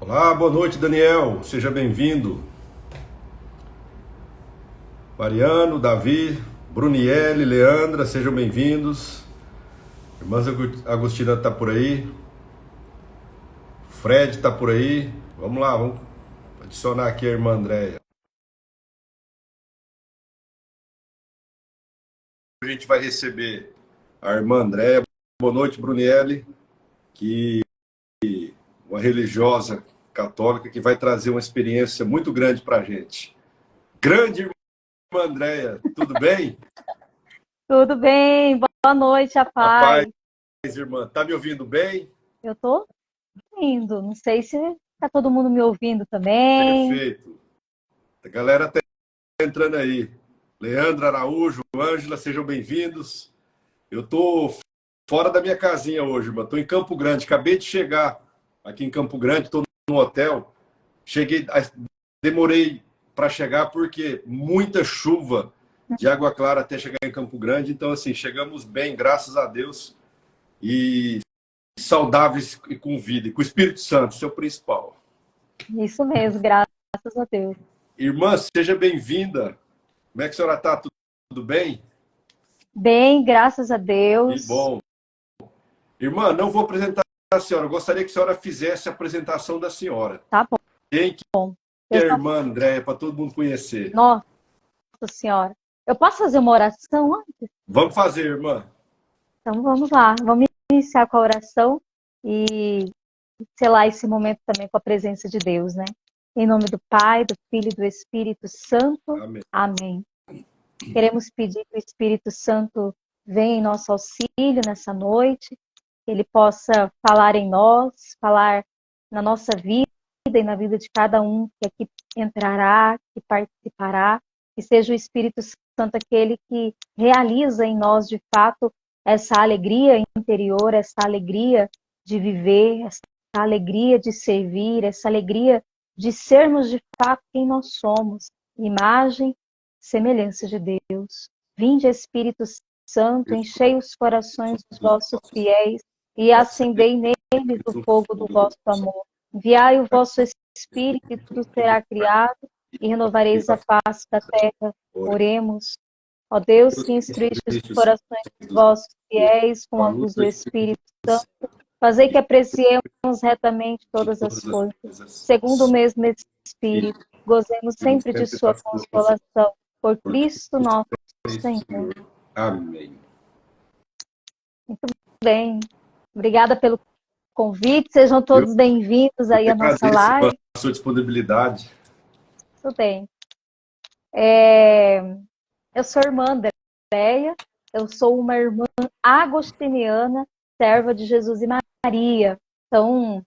Olá, boa noite, Daniel. Seja bem-vindo. Mariano, Davi, Bruniele, Leandra, sejam bem-vindos. Irmã Agostina está por aí. Fred está por aí. Vamos lá, vamos adicionar aqui a irmã Andréia. A gente vai receber a irmã Andréia. Boa noite, Bruniele, que é uma religiosa católica que vai trazer uma experiência muito grande para a gente. Grande irmã Andréia, tudo bem? Tudo bem, boa noite, a A paz, paz. irmã. Tá me ouvindo bem? Eu tô indo, não sei se tá todo mundo me ouvindo também. Perfeito. A galera tá entrando aí. Leandro Araújo, Ângela, sejam bem-vindos. Eu tô fora da minha casinha hoje, irmão. Tô em Campo Grande. Acabei de chegar aqui em Campo Grande, tô no hotel. Cheguei, demorei para chegar porque muita chuva de Água Clara até chegar em Campo Grande. Então, assim, chegamos bem, graças a Deus, e saudáveis e com vida, e com o Espírito Santo, seu principal. Isso mesmo, graças a Deus. Irmã, seja bem-vinda. Como é que a senhora está? Tudo bem? Bem, graças a Que Deus. bom. Irmã, não vou apresentar a senhora. Eu gostaria que a senhora fizesse a apresentação da senhora. Tá Quem que bom. é Eu a só, irmã Andréia, para todo mundo conhecer? Nossa Senhora. Eu posso fazer uma oração antes? Vamos fazer, irmã. Então vamos lá. Vamos iniciar com a oração e selar esse momento também com a presença de Deus, né? Em nome do Pai, do Filho e do Espírito Santo. Amém. Amém. Queremos pedir que o Espírito Santo venha em nosso auxílio nessa noite, que ele possa falar em nós, falar na nossa vida e na vida de cada um que aqui entrará, que participará, que seja o Espírito Santo aquele que realiza em nós de fato essa alegria interior, essa alegria de viver, essa alegria de servir, essa alegria de sermos de fato quem nós somos, imagem, semelhança de Deus. Vinde, Espírito Santo, enchei os corações dos vossos fiéis e acendei neles o fogo do vosso amor. Enviai o vosso Espírito e tudo será criado e renovareis a face da terra. Oremos. Ó Deus, que instruíste os corações dos vossos fiéis com a luz do Espírito Santo, fazei que apreciemos retamente todas as coisas, segundo o mesmo Espírito, gozemos sempre de sua consolação. Por Cristo nosso Senhor. Amém. Muito bem. Obrigada pelo convite. Sejam Eu todos bem-vindos aí que à nossa agradeço live. a sua disponibilidade. Tudo bem. Eu sou irmã Andréia. Eu sou uma irmã agostiniana, serva de Jesus e Maria. Então,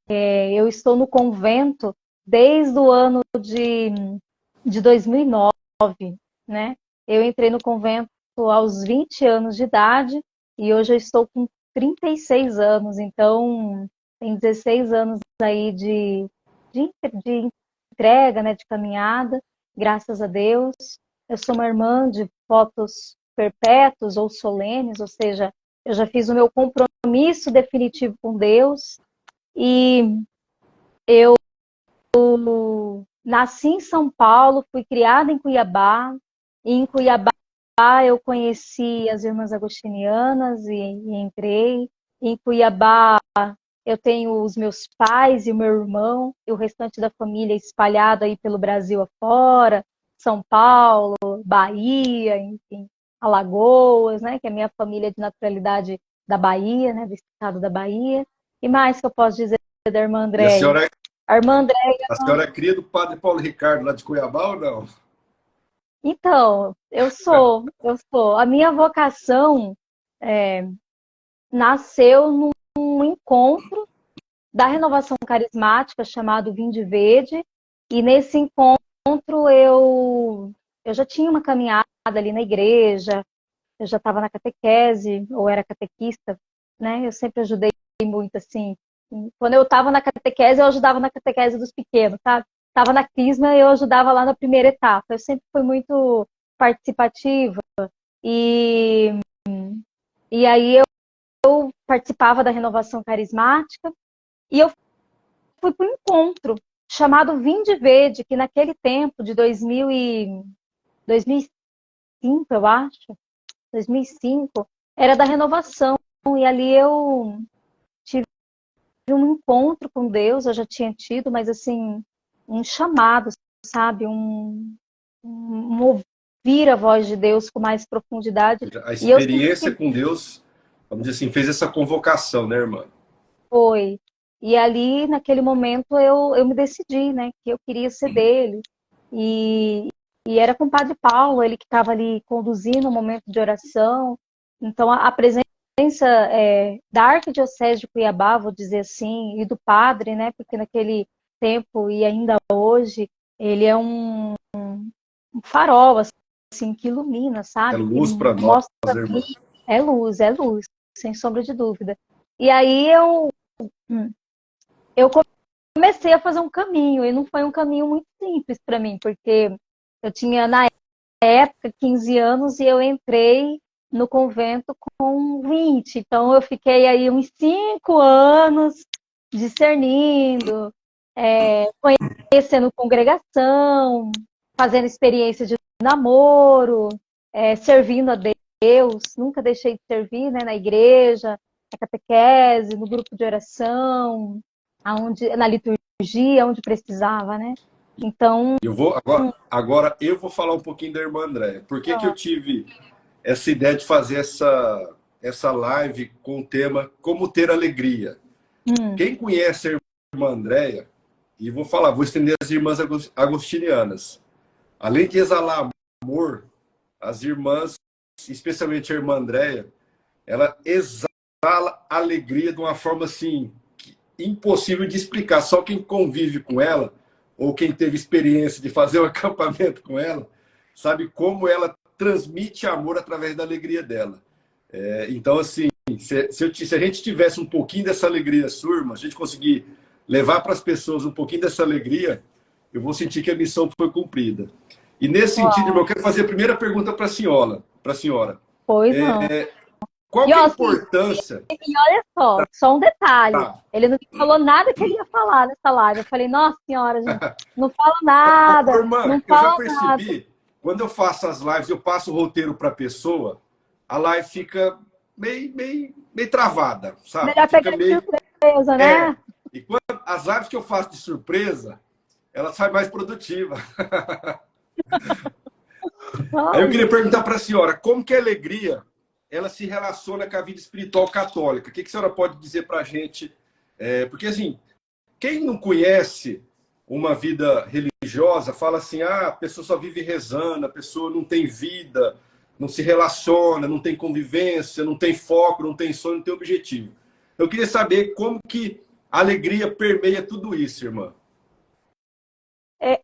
eu estou no convento desde o ano de 2009, né? Eu entrei no convento aos 20 anos de idade e hoje eu estou com 36 anos, então tem 16 anos aí de entrega, né, de caminhada, graças a Deus. Eu sou uma irmã de votos perpétuos ou solenes, ou seja, eu já fiz o meu compromisso definitivo com Deus e eu nasci em São Paulo, fui criada em Cuiabá, e em Cuiabá eu conheci as irmãs agostinianas e entrei. Em Cuiabá eu tenho os meus pais e o meu irmão, e o restante da família espalhado aí pelo Brasil afora, São Paulo, Bahia, enfim, Alagoas, né, que é a minha família de naturalidade da Bahia, né, do estado da Bahia. E mais que eu posso dizer da irmã E Andréia? A irmã Andréia. a senhora é cria do padre Paulo Ricardo, lá de Cuiabá ou não? Então, eu sou. A minha vocação nasceu num encontro da renovação carismática chamado Vinde Verde, e nesse encontro eu já tinha uma caminhada ali na igreja, eu já estava na catequese, ou era catequista, né? Eu sempre ajudei muito, assim. Quando eu estava na catequese, eu ajudava na catequese dos pequenos, sabe? Estava na crisma, eu ajudava lá na primeira etapa. Eu sempre fui muito participativa. E, e aí eu participava da renovação carismática. E eu fui para um encontro chamado Vinde Verde, que naquele tempo, de 2005, eu acho, 2005, era da renovação. E ali eu tive um encontro com Deus, eu já tinha tido, mas assim, um chamado, sabe? Um ouvir a voz de Deus com mais profundidade. A E eu senti experiência que com Deus, vamos dizer assim, fez essa convocação, né, irmã? foi. E ali, naquele momento, eu me decidi, né? Que eu queria ser dele. E, e era com o Padre Paulo, ele que estava ali conduzindo o momento de oração. Então, a presença da Arquidiocese de Cuiabá, vou dizer assim, e do padre, né? Porque naquele tempo e ainda hoje, ele é um farol, assim, que ilumina, É sabe? Que luz para nós, mostra pra mim, irmã. é luz, sem sombra de dúvida. E aí eu comecei a fazer um caminho, e não foi um caminho muito simples para mim, porque eu tinha, na época, 15 anos, e eu entrei no convento com 20. Então, eu fiquei aí uns 5 anos discernindo, conhecendo congregação, fazendo experiência de namoro, servindo a Deus. Nunca deixei de servir, né, na igreja, na catequese, no grupo de oração, na liturgia, onde precisava, né? Então, Eu vou agora eu vou falar um pouquinho da irmã Andréia. Por que que eu tive essa ideia de fazer essa live com o tema Como Ter Alegria? Quem conhece a irmã Andréia, e vou estender as irmãs agostinianas. Além de exalar amor, as irmãs, especialmente a irmã Andréia, ela exala alegria de uma forma assim impossível de explicar. Só quem convive com ela, ou quem teve experiência de fazer um acampamento com ela, sabe como ela transmite amor através da alegria dela. Então, assim, se a gente tivesse um pouquinho dessa alegria sua, irmã, a gente conseguir levar para as pessoas um pouquinho dessa alegria, eu vou sentir que a missão foi cumprida. E nesse sentido, irmão, eu quero fazer a primeira pergunta para a senhora. pois não. Qual E, que é a ó, importância? e olha só um detalhe. Tá. Ele não falou nada que ele ia falar nessa live. Eu falei, nossa senhora, gente, não fala Ô, nada, irmã, não eu já fala nada. percebi, quando eu faço as lives, eu passo o roteiro para a pessoa, a live fica meio travada, sabe? Melhor Fica pegar de meio. surpresa, É. né? E quando as lives que eu faço de surpresa, ela sai mais produtiva. Aí eu Olha, queria perguntar para a senhora, como que a alegria ela se relaciona com a vida espiritual católica? O que a senhora pode dizer para a gente? Porque, assim, quem não conhece uma vida religiosa fala assim: ah, a pessoa só vive rezando, a pessoa não tem vida, não se relaciona, não tem convivência, não tem foco, não tem sonho, não tem objetivo. Eu queria saber como que a alegria permeia tudo isso, irmã.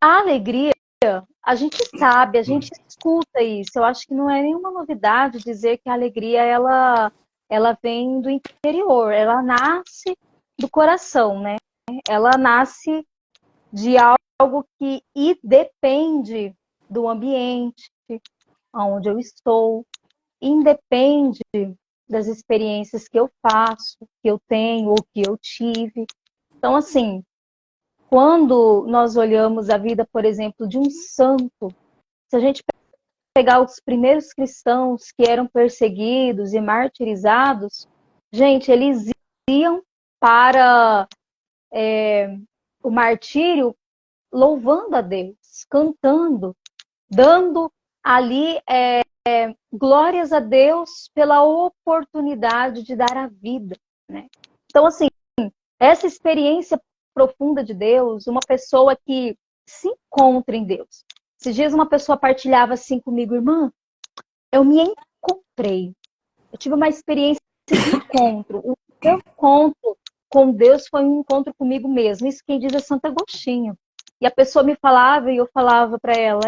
a alegria, a gente sabe, a gente escuta isso. Eu acho que não é nenhuma novidade dizer que a alegria ela vem do interior, ela nasce do coração, né? Ela nasce de algo que independe do ambiente onde eu estou, independe das experiências que eu faço, que eu tenho ou que eu tive. Então, assim, quando nós olhamos a vida, por exemplo, de um santo, se a gente pegar os primeiros cristãos que eram perseguidos e martirizados, gente, eles iam para o martírio louvando a Deus, cantando, dando ali glórias a Deus pela oportunidade de dar a vida, né? Então, assim, essa experiência profunda de Deus, uma pessoa que se encontra em Deus. Esses dias uma pessoa partilhava assim comigo, irmã, eu me encontrei. Eu tive uma experiência de encontro. O meu encontro com Deus foi um encontro comigo mesmo. Isso quem diz é Santo Agostinho. E a pessoa me falava e eu falava para ela,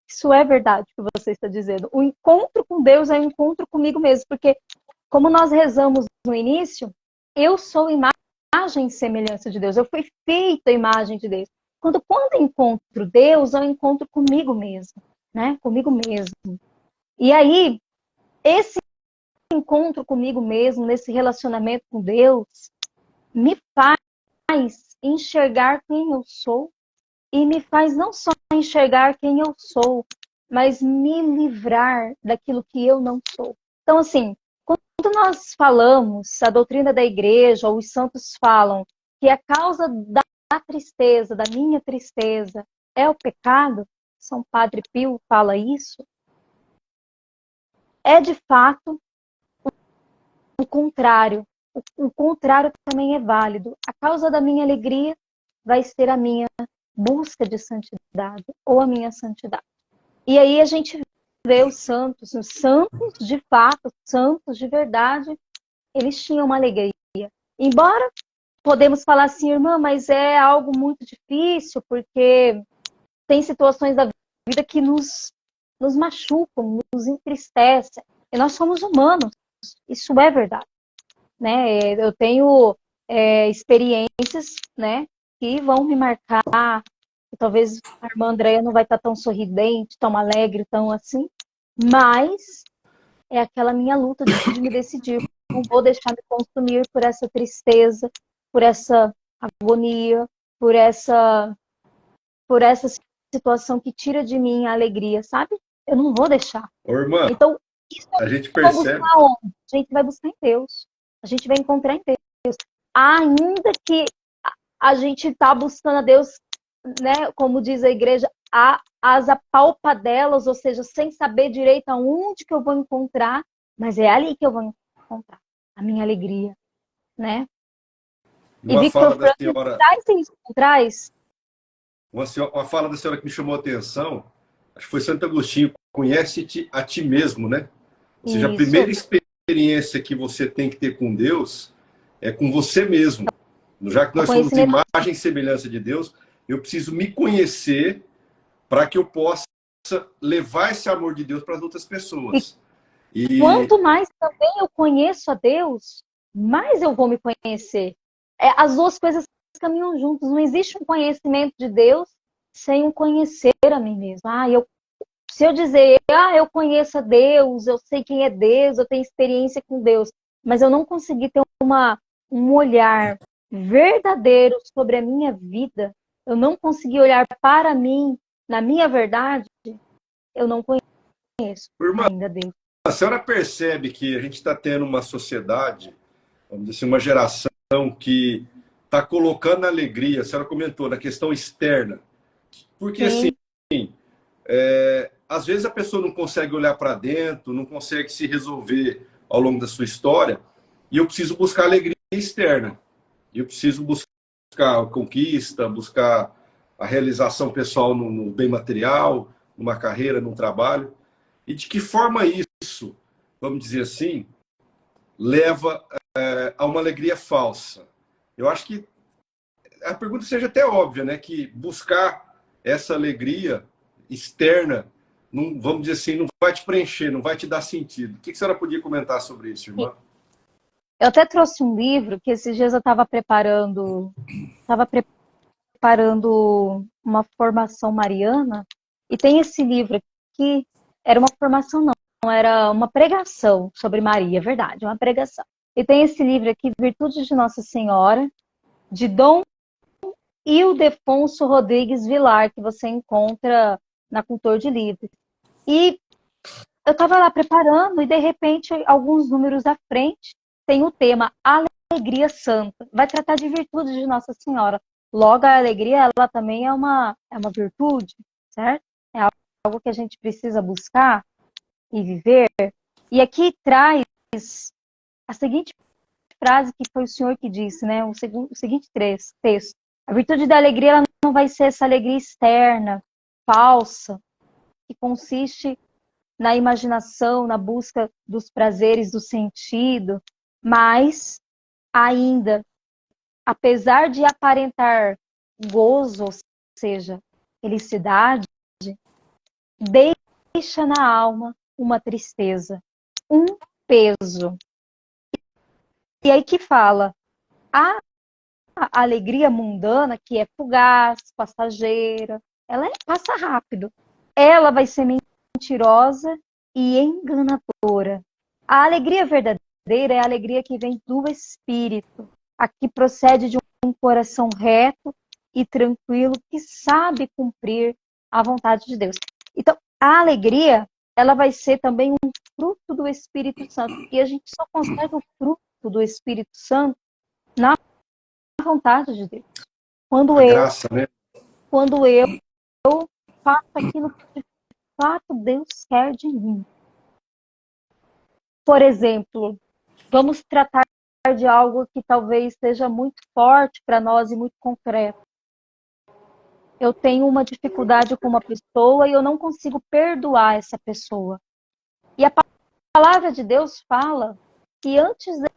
isso é verdade o que você está dizendo. O encontro com Deus é um encontro comigo mesmo, porque como nós rezamos no início, eu sou imagem e semelhança de Deus. Eu fui feita a imagem de Deus. Quando eu encontro Deus, eu encontro comigo mesmo, né? Comigo mesmo. E aí, esse encontro comigo mesmo, nesse relacionamento com Deus, me faz enxergar quem eu sou e me faz não só enxergar quem eu sou, mas me livrar daquilo que eu não sou. Então, assim, quando nós falamos, a doutrina da igreja, ou os santos falam, que a causa da tristeza, da minha tristeza, é o pecado, São Padre Pio fala isso, é de fato o contrário. O contrário também é válido. A causa da minha alegria vai ser a minha busca de santidade, ou a minha santidade. E aí a gente vê os santos de fato, santos de verdade, eles tinham uma alegria. Embora podemos falar assim, irmã, mas é algo muito difícil, porque tem situações da vida que nos machucam, nos entristecem. E nós somos humanos, isso é verdade. Né? Eu tenho experiências, né, que vão me marcar, que talvez a irmã Andréia não vai estar tão sorridente, tão alegre, tão assim, mas é aquela minha luta de me decidir. Não vou deixar me consumir por essa tristeza, por essa agonia, por essa situação que tira de mim a alegria, sabe? Eu não vou deixar. Ô, irmã, Então, isso a gente eu vou percebe. buscar onde? A gente vai buscar em Deus. A gente vai encontrar em Deus. Ainda que a gente está buscando a Deus, né, como diz a igreja, as apalpadelas, ou seja, sem saber direito aonde que eu vou encontrar, mas é ali que eu vou encontrar a minha alegria, né? E Uma Victor fala da Frankl senhora, traz isso, traz. uma fala da senhora que me chamou a atenção, acho que foi Santo Agostinho, conhece-te a ti mesmo, né? Ou seja, a Isso. primeira experiência que você tem que ter com Deus é com você mesmo. Já que O nós somos conhecimento. imagem e semelhança de Deus, eu preciso me conhecer para que eu possa levar esse amor de Deus para as outras E pessoas. E quanto mais também eu conheço a Deus, mais eu vou me conhecer. As duas coisas caminham juntas. Não existe um conhecimento de Deus sem um conhecer a mim mesmo. Se eu dizer, eu conheço a Deus, eu sei quem é Deus, eu tenho experiência com Deus, mas eu não consegui ter um olhar verdadeiro sobre a minha vida, eu não consegui olhar para mim, na minha verdade, eu não conheço irmã, ainda Deus. a senhora percebe que a gente está tendo uma sociedade, vamos dizer assim, uma geração que está colocando a alegria, a senhora comentou, na questão externa. Porque, assim, Sim, às vezes a pessoa não consegue olhar para dentro, não consegue se resolver ao longo da sua história, e eu preciso buscar alegria externa. Eu preciso buscar a conquista, buscar a realização pessoal no bem material, numa carreira, num trabalho. E de que forma isso, vamos dizer assim, leva a uma alegria falsa? Eu acho que a pergunta seja até óbvia, né? Que buscar essa alegria externa, não, vamos dizer assim, não vai te preencher, não vai te dar sentido. O que a senhora podia comentar sobre isso, irmã? eu até trouxe um livro que esses dias eu estava preparando uma formação mariana, e tem esse livro aqui, era uma formação não, era uma pregação sobre Maria, verdade, uma pregação. E tem esse livro aqui, Virtudes de Nossa Senhora, de Dom Ildefonso Rodrigues Vilar, que você encontra na Cultor de Livros. E eu estava lá preparando e, de repente, alguns números à frente, tem o tema Alegria Santa. Vai tratar de virtudes de Nossa Senhora. Logo, a alegria, ela também é uma virtude, certo? É algo que a gente precisa buscar e viver. E aqui traz a seguinte frase que foi o senhor que disse, né? O seguinte texto. A virtude da alegria, ela não vai ser essa alegria externa, falsa, que consiste na imaginação, na busca dos prazeres do sentido, mas ainda, apesar de aparentar gozo, ou seja, felicidade, deixa na alma uma tristeza, um peso. E aí que fala, a alegria mundana, que é fugaz, passageira, passa rápido. Ela vai ser mentirosa e enganadora. A alegria verdadeira é a alegria que vem do Espírito. aqui procede de um coração reto e tranquilo que sabe cumprir a vontade de Deus. Então, a alegria, ela vai ser também um fruto do Espírito Santo. E a gente só consegue o fruto do Espírito Santo na vontade de Deus. A graça, né? Quando eu faço aquilo que de fato Deus quer de mim. Por exemplo, vamos tratar de algo que talvez seja muito forte para nós e muito concreto. Eu tenho uma dificuldade com uma pessoa e eu não consigo perdoar essa pessoa. E a palavra de Deus fala que antes de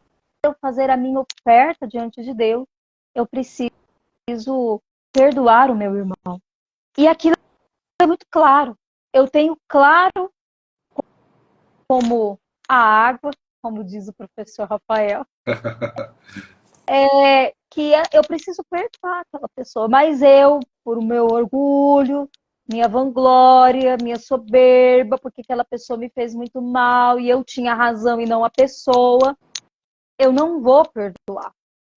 eu fazer a minha oferta diante de Deus, eu preciso perdoar o meu irmão. E aquilo é muito claro. Eu tenho claro como a água, como diz o professor Rafael, que eu preciso perdoar aquela pessoa. Mas eu, por o meu orgulho, minha vanglória, minha soberba, porque aquela pessoa me fez muito mal e eu tinha razão e não a pessoa, eu não vou perdoar.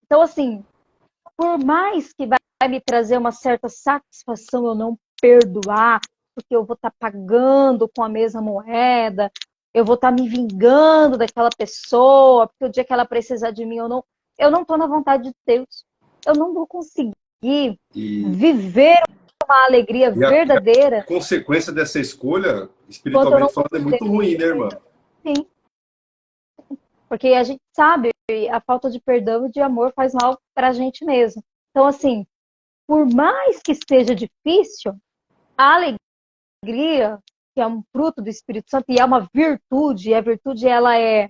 Então, assim, por mais que vai me trazer uma certa satisfação eu não perdoar, porque eu vou estar pagando com a mesma moeda, eu vou estar me vingando daquela pessoa, porque o dia que ela precisar de mim, eu não estou na vontade de Deus. Eu não vou conseguir viver uma alegria verdadeira. A consequência dessa escolha, Enquanto eu não espiritualmente falando, é muito ruim, né, irmã? Sim. Porque a gente sabe, a falta de perdão e de amor faz mal para a gente mesmo. Então, assim, por mais que seja difícil, a alegria, que é um fruto do Espírito Santo e é uma virtude, e a virtude ela é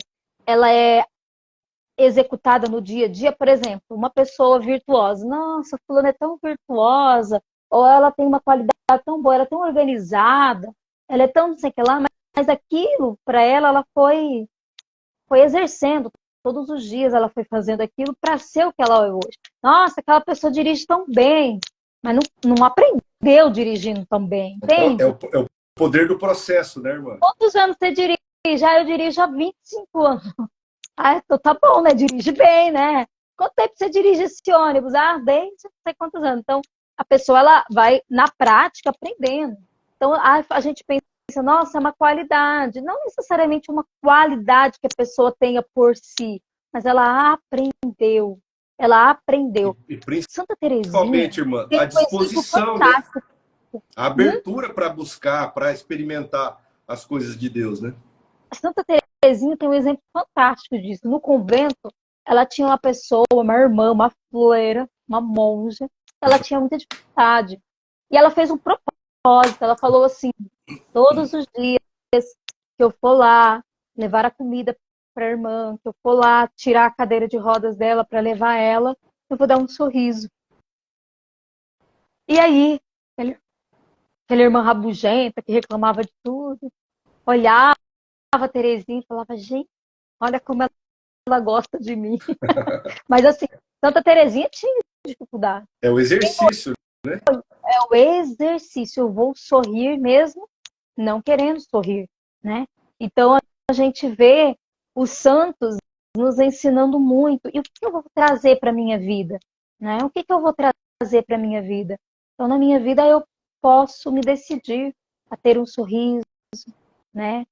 executada no dia a dia. Por exemplo, uma pessoa virtuosa, nossa, fulana é tão virtuosa, ou ela tem uma qualidade tão boa, ela é tão organizada, ela é tão não sei o que lá, mas aquilo, para ela foi exercendo. Todos os dias ela foi fazendo aquilo para ser o que ela é hoje. Nossa, aquela pessoa dirige tão bem, mas não aprendeu dirigindo tão bem, entende? É o poder do processo, né, irmã? Quantos anos você dirige? Eu dirijo há 25 anos. Ah, então tá bom, né? Dirige bem, né? Quanto tempo você dirige esse ônibus? Ah, desde não sei quantos anos. Então, a pessoa ela vai, na prática, aprendendo. Então, a gente pensa, nossa, é uma qualidade. Não necessariamente uma qualidade que a pessoa tenha por si, mas ela aprendeu. Ela aprendeu. E Santa Teresinha principalmente, irmã, tem a um exemplo disposição, né? fantástico. A abertura para buscar, para experimentar as coisas de Deus, né? Santa Teresinha tem um exemplo fantástico disso. No convento, ela tinha uma pessoa, uma irmã, uma freira, uma monja. Ela tinha muita dificuldade. E ela fez um propósito. Ela falou assim, todos os dias que eu for lá levar a comida para a irmã, que eu for lá tirar a cadeira de rodas dela para levar ela, eu vou dar um sorriso. E aí, aquela irmã rabugenta que reclamava de tudo, olhava a Terezinha e falava, gente, olha como ela gosta de mim. Mas assim, Santa Terezinha tinha dificuldade. É o exercício, né? É o exercício. Eu vou sorrir mesmo não querendo sorrir, né? Então a gente vê os santos nos ensinando muito. E o que eu vou trazer para minha vida, né? O que eu vou trazer para minha vida? Então na minha vida eu posso me decidir a ter um sorriso, né?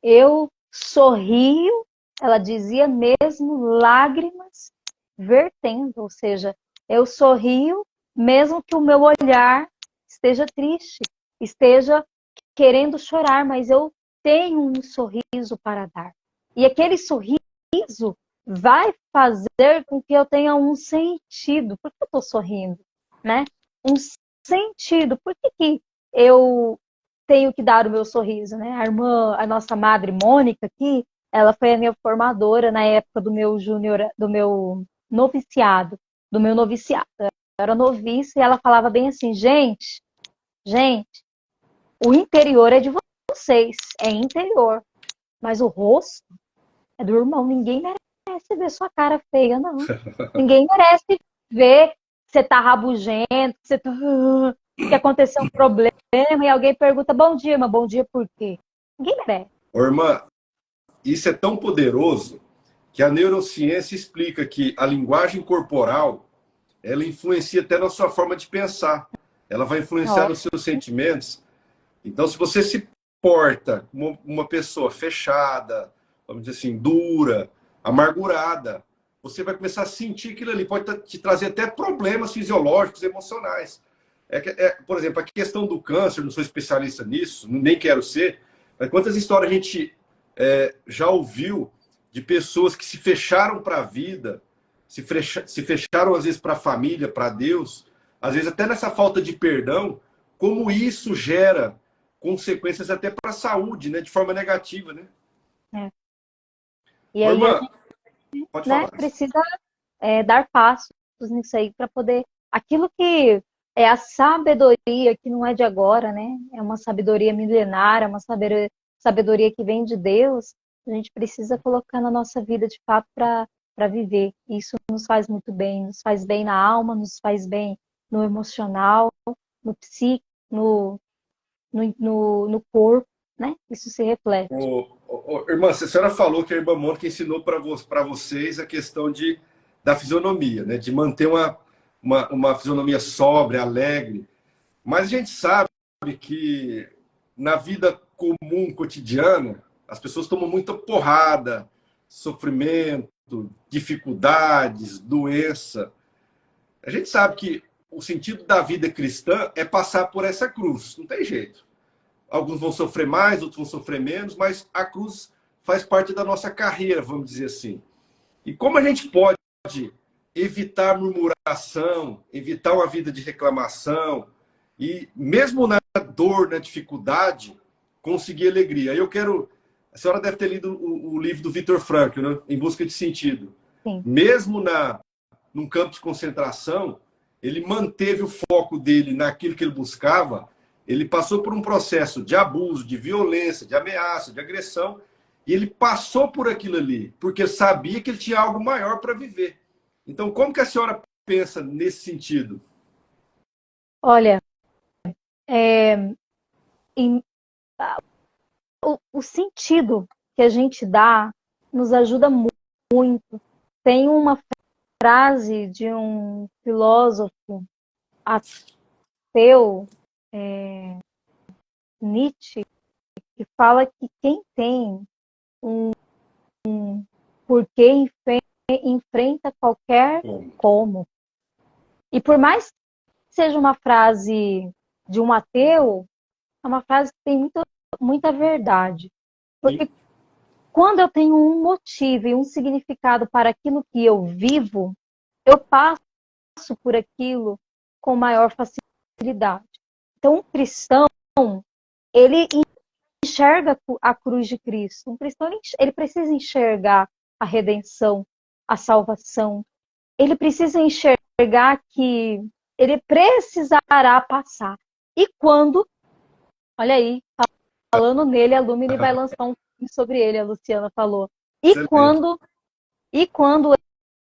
Eu sorrio, ela dizia mesmo, lágrimas vertendo, ou seja, eu sorrio mesmo que o meu olhar esteja triste, esteja querendo chorar, mas eu tenho um sorriso para dar. E aquele sorriso vai fazer com que eu tenha um sentido. Por que eu estou sorrindo? Né? Um sentido. Por que eu tenho que dar o meu sorriso? Né? A nossa madre Mônica aqui, ela foi a minha formadora na época do meu júnior, do meu noviciado. Eu era noviça e ela falava bem assim, gente, o interior é de vocês, é interior. Mas o rosto é do irmão. Ninguém merece ver sua cara feia, não. Ninguém merece ver que você tá rabugento, que aconteceu um problema e alguém pergunta, bom dia, mas bom dia por quê? Ninguém merece. Ô, irmã, isso é tão poderoso que a neurociência explica que a linguagem corporal, ela influencia até na sua forma de pensar. Ela vai influenciar Ó, nos seus sentimentos. Então, se você se porta como uma pessoa fechada, vamos dizer assim, dura, amargurada, você vai começar a sentir aquilo ali. Pode te trazer até problemas fisiológicos, emocionais. Por exemplo, a questão do câncer, não sou especialista nisso, nem quero ser, mas quantas histórias a gente já ouviu de pessoas que se fecharam para a vida, se fecharam às vezes para a família, para Deus, às vezes até nessa falta de perdão, como isso gera consequências até para a saúde, né, de forma negativa, né? é. E Ô, aí a irmã, gente, pode né, falar. precisa dar passos nisso aí para poder. Aquilo que é a sabedoria, que não é de agora, né? É uma sabedoria milenária, uma sabedoria que vem de Deus, a gente precisa colocar na nossa vida de fato para viver. Isso nos faz muito bem, nos faz bem na alma, nos faz bem no emocional, no psíquico, no corpo, né? Isso se reflete. Irmã, a senhora falou que a irmã Mônica ensinou para vocês a questão da fisionomia, né? De manter uma fisionomia sóbria, alegre. Mas a gente sabe que na vida comum, cotidiana, as pessoas tomam muita porrada, sofrimento, dificuldades, doença. A gente sabe que o sentido da vida cristã é passar por essa cruz, não tem jeito. Alguns vão sofrer mais, outros vão sofrer menos, mas a cruz faz parte da nossa carreira, vamos dizer assim. E como a gente pode evitar murmuração, evitar uma vida de reclamação, e mesmo na dor, na dificuldade, conseguir alegria? Eu quero. A senhora deve ter lido o livro do Viktor Frankl, né? Em Busca de Sentido. Sim. Mesmo num campo de concentração, ele manteve o foco dele naquilo que ele buscava. Ele passou por um processo de abuso, de violência, de ameaça, de agressão, e ele passou por aquilo ali, porque sabia que ele tinha algo maior para viver. Então, como que a senhora pensa nesse sentido? Olha, é, em- o sentido que a gente dá nos ajuda muito. Tem uma frase de um filósofo ateu, Nietzsche, que fala que quem tem um porquê enfrenta qualquer Como? como. E por mais que seja uma frase de um ateu, é uma frase que tem muita verdade. Porque quando eu tenho um motivo e um significado para aquilo que eu vivo, eu passo por aquilo com maior facilidade. Então, um cristão, ele enxerga a cruz de Cristo. Um cristão, ele precisa enxergar a redenção, a salvação. Ele precisa enxergar que ele precisará passar. E quando, olha aí, falando nele, a Lumine vai lançar um filme sobre ele, a Luciana falou. E Excelente. quando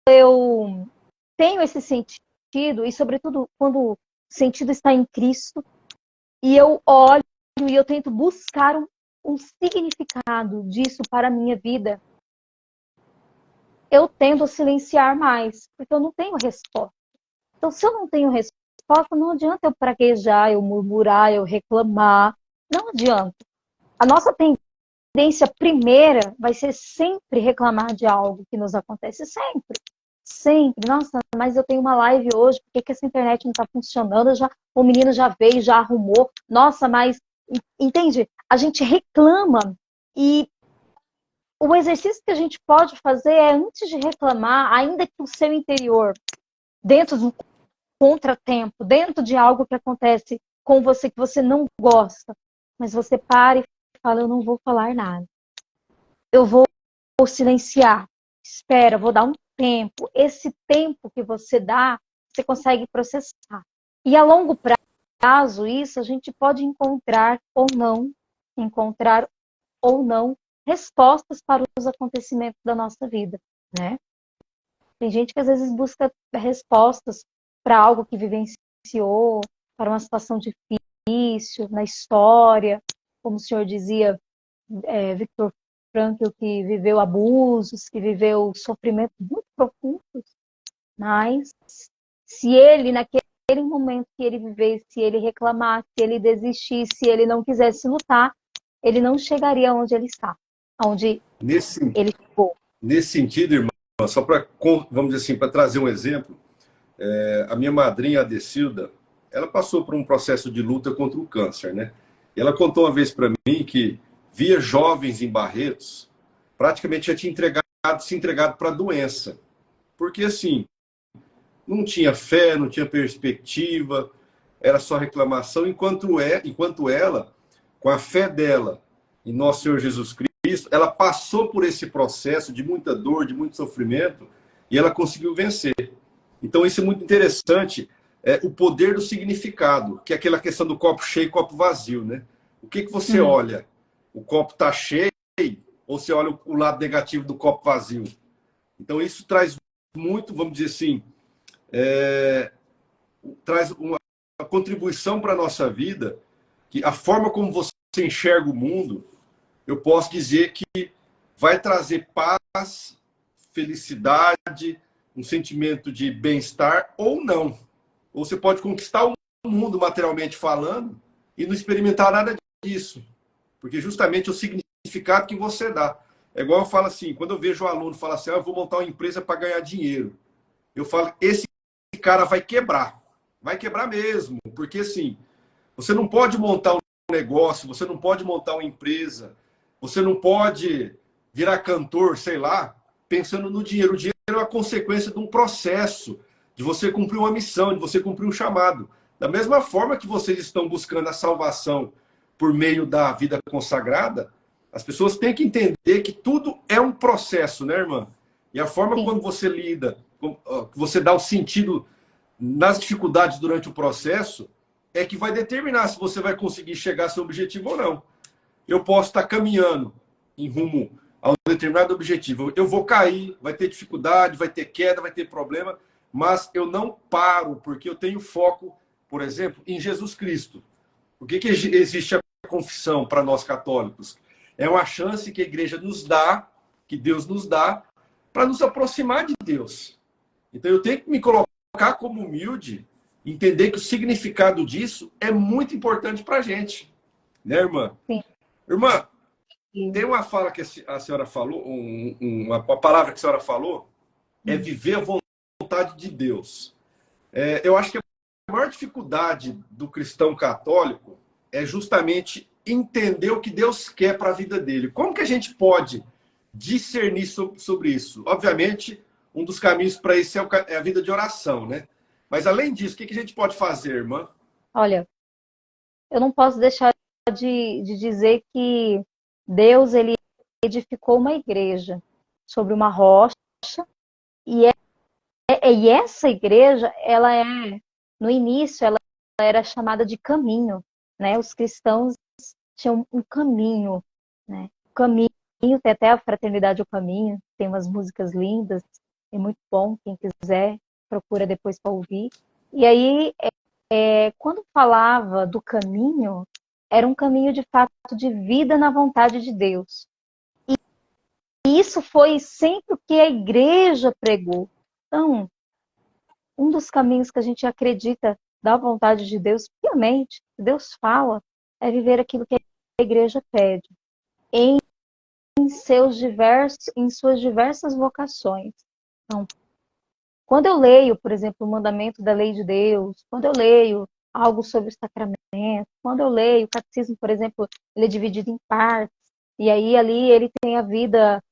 eu tenho esse sentido, e sobretudo quando o sentido está em Cristo, e eu olho e eu tento buscar um significado disso para a minha vida, eu tendo a silenciar mais, porque eu não tenho resposta. Então, se eu não tenho resposta, não adianta eu praguejar, eu murmurar, eu reclamar. Não adianta. A nossa tendência primeira vai ser sempre reclamar de algo que nos acontece. Sempre. Sempre. Nossa, mas eu tenho uma live hoje, por que essa internet não está funcionando? O menino já veio, já arrumou. Nossa, mas. Entende? A gente reclama e o exercício que a gente pode fazer é, antes de reclamar, ainda que o seu interior, dentro de um contratempo, dentro de algo que acontece com você que você não gosta, mas você para e fala, eu não vou falar nada. Eu vou silenciar. Espera, vou dar um tempo. Esse tempo que você dá, você consegue processar. E a longo prazo, isso a gente pode encontrar ou não respostas para os acontecimentos da nossa vida, né? Tem gente que às vezes busca respostas para algo que vivenciou, para uma situação difícil na história, como o senhor dizia, Victor Frankl, que viveu abusos, que viveu sofrimentos muito profundos, mas se ele, naquele momento que ele vivesse, se ele reclamasse, se ele desistisse, se ele não quisesse lutar, ele não chegaria onde ele está, onde Nesse, ele chegou. nesse sentido, irmã, só para, vamos dizer assim, para trazer um exemplo, a minha madrinha, a Decilda, ela passou por um processo de luta contra o câncer, né? E ela contou uma vez para mim que via jovens em Barretos, praticamente já tinha se entregado para a doença. Porque, assim, não tinha fé, não tinha perspectiva, era só reclamação, enquanto ela, com a fé dela em nosso Senhor Jesus Cristo, ela passou por esse processo de muita dor, de muito sofrimento, e ela conseguiu vencer. Então, isso é muito interessante, o poder do significado, que é aquela questão do copo cheio e copo vazio, né? O que você olha? O copo está cheio ou você olha o lado negativo do copo vazio? Então, isso traz muito, vamos dizer assim, traz uma contribuição para a nossa vida, que a forma como você enxerga o mundo, eu posso dizer que vai trazer paz, felicidade, um sentimento de bem-estar ou não. Ou você pode conquistar o mundo materialmente falando e não experimentar nada disso. Porque justamente o significado que você dá. É igual eu falo assim, quando eu vejo um aluno falar assim, eu vou montar uma empresa para ganhar dinheiro. Eu falo, esse cara vai quebrar. Vai quebrar mesmo. Porque assim, você não pode montar um negócio, você não pode montar uma empresa, você não pode virar cantor, sei lá, pensando no dinheiro. O dinheiro é uma consequência de um processo, de você cumprir uma missão, de você cumprir um chamado. Da mesma forma que vocês estão buscando a salvação por meio da vida consagrada, as pessoas têm que entender que tudo é um processo, né, irmã? E a forma Sim. como você lida, você dá o sentido nas dificuldades durante o processo, é que vai determinar se você vai conseguir chegar ao seu objetivo ou não. Eu posso estar caminhando em rumo a um determinado objetivo. Eu vou cair, vai ter dificuldade, vai ter queda, vai ter problema, mas eu não paro, porque eu tenho foco, por exemplo, em Jesus Cristo. O que existe a confissão para nós católicos? É uma chance que a igreja nos dá, que Deus nos dá, para nos aproximar de Deus. Então eu tenho que me colocar como humilde, entender que o significado disso é muito importante para a gente. Né, irmã? Sim. Irmã, Sim. tem uma fala que a senhora falou, uma palavra que a senhora falou, é viver a vontade de Deus. Eu acho que a maior dificuldade do cristão católico é justamente entender o que Deus quer para a vida dele. Como que a gente pode discernir sobre isso? Obviamente, um dos caminhos para isso é a vida de oração, né? Mas, além disso, o que a gente pode fazer, irmã? Olha, eu não posso deixar de dizer que Deus, ele edificou uma igreja sobre uma rocha, e, e essa igreja, ela no início, ela era chamada de caminho, né? Os cristãos tinham um caminho, né? O caminho, tem até a Fraternidade o Caminho, tem umas músicas lindas, é muito bom, quem quiser, procura depois para ouvir. E aí, quando falava do caminho, era um caminho de fato de vida na vontade de Deus. E isso foi sempre o que a igreja pregou. Então, um dos caminhos que a gente acredita da vontade de Deus, piamente, que Deus fala, é viver aquilo que a igreja pede, em suas diversas vocações. Então, quando eu leio, por exemplo, o mandamento da lei de Deus, quando eu leio algo sobre o sacramento, quando eu leio o catecismo, por exemplo, ele é dividido em partes, e aí ali ele tem a vida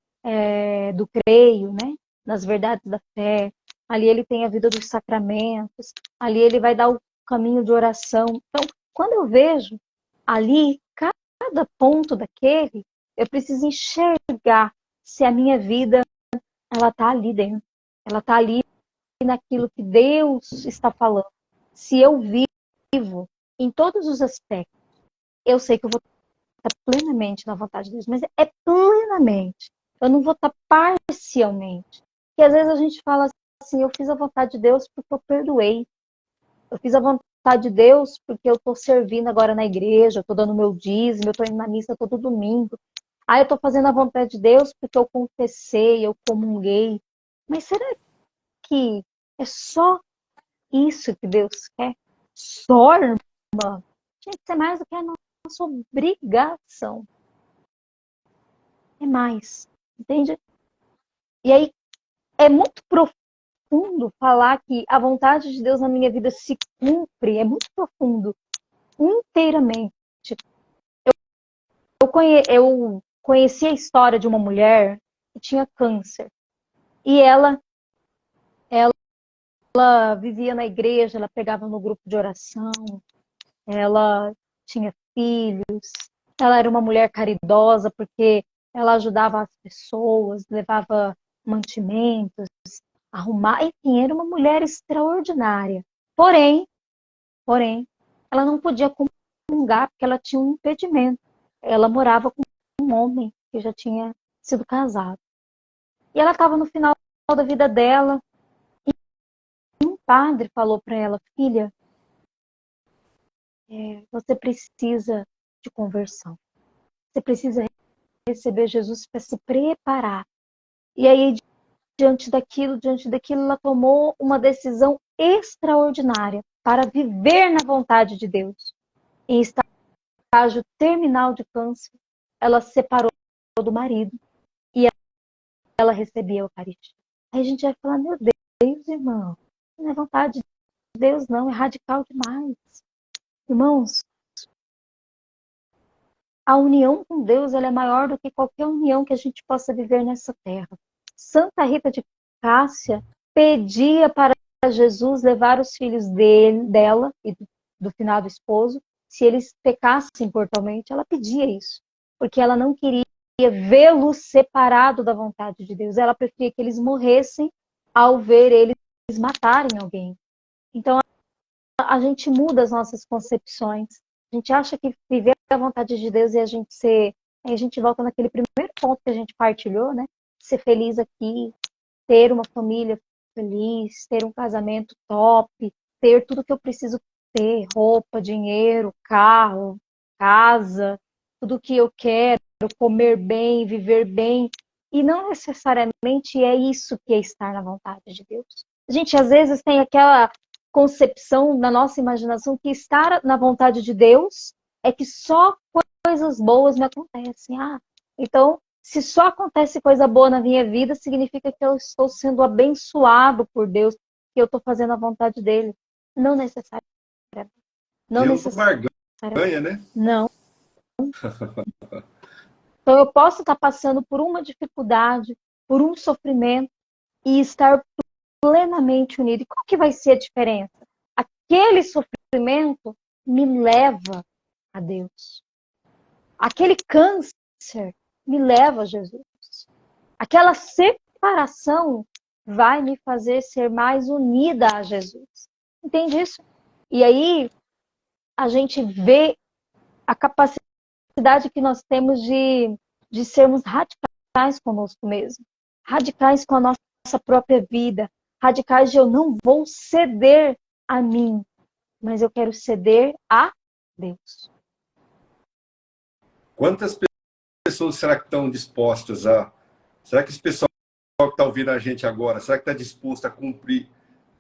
do creio, né? Nas verdades da fé, ali ele tem a vida dos sacramentos, ali ele vai dar o caminho de oração. Então, quando eu vejo ali cada ponto daquele, eu preciso enxergar se a minha vida ela está ali dentro, ela está ali naquilo que Deus está falando. Se eu vivo em todos os aspectos, eu sei que eu vou estar plenamente na vontade de Deus, mas é plenamente. Eu não vou estar parcialmente. Porque às vezes a gente fala assim, eu fiz a vontade de Deus porque eu perdoei. Eu fiz a vontade de Deus porque eu estou servindo agora na igreja, eu estou dando meu dízimo, eu estou indo na missa todo domingo. Ah, eu estou fazendo a vontade de Deus porque eu confessei, eu comunguei. Mas será que é só isso que Deus quer? Só, irmã? Tinha que ser mais do que a nossa obrigação. É mais, entende? E aí é muito profundo falar que a vontade de Deus na minha vida se cumpre. É muito profundo, inteiramente. Eu conheci a história de uma mulher que tinha câncer. E ela vivia na igreja, ela pegava no grupo de oração, ela tinha filhos, ela era uma mulher caridosa porque ela ajudava as pessoas, levava mantimentos, arrumar, enfim, era uma mulher extraordinária. Porém, ela não podia comungar porque ela tinha um impedimento. Ela morava com um homem que já tinha sido casado. E ela estava no final da vida dela. E um padre falou para ela: filha, você precisa de conversão. Você precisa receber Jesus para se preparar. E aí, diante daquilo, ela tomou uma decisão extraordinária para viver na vontade de Deus. Em estágio terminal de câncer, ela se separou do marido e ela recebia a Eucaristia. Aí a gente vai falar: meu Deus, irmão, não é vontade de Deus, não, é radical demais. Irmãos, a união com Deus, ela é maior do que qualquer união que a gente possa viver nessa terra. Santa Rita de Cássia pedia para Jesus levar os filhos dela e do finado esposo, se eles pecassem mortalmente. Ela pedia isso, porque ela não queria vê-los separado da vontade de Deus. Ela preferia que eles morressem ao ver eles matarem alguém. Então, a gente muda as nossas concepções. A gente acha que viver a vontade de Deus e a gente ser... Aí a gente volta naquele primeiro ponto que a gente partilhou, né? Ser feliz aqui, ter uma família feliz, ter um casamento top, ter tudo que eu preciso ter, roupa, dinheiro, carro, casa, tudo que eu quero, comer bem, viver bem. E não necessariamente é isso que é estar na vontade de Deus. A gente às vezes tem aquela concepção na nossa imaginação que estar na vontade de Deus é que só coisas boas me acontecem. Ah, então, se só acontece coisa boa na minha vida, significa que eu estou sendo abençoado por Deus, que eu estou fazendo a vontade dele. Não necessariamente. Não Deus não necessariamente. barganha, né? Não. Então, eu posso estar passando por uma dificuldade, por um sofrimento e estar plenamente unido. E qual que vai ser a diferença? Aquele sofrimento me leva a Deus. Aquele câncer me leva a Jesus. Aquela separação vai me fazer ser mais unida a Jesus. Entende isso? E aí a gente vê a capacidade que nós temos de sermos radicais conosco mesmo. Radicais com a nossa própria vida. Radicais de eu não vou ceder a mim, mas eu quero ceder a Deus. Quantas pessoas será que estão dispostas a... Será que esse pessoal que está ouvindo a gente agora, será que está disposto a cumprir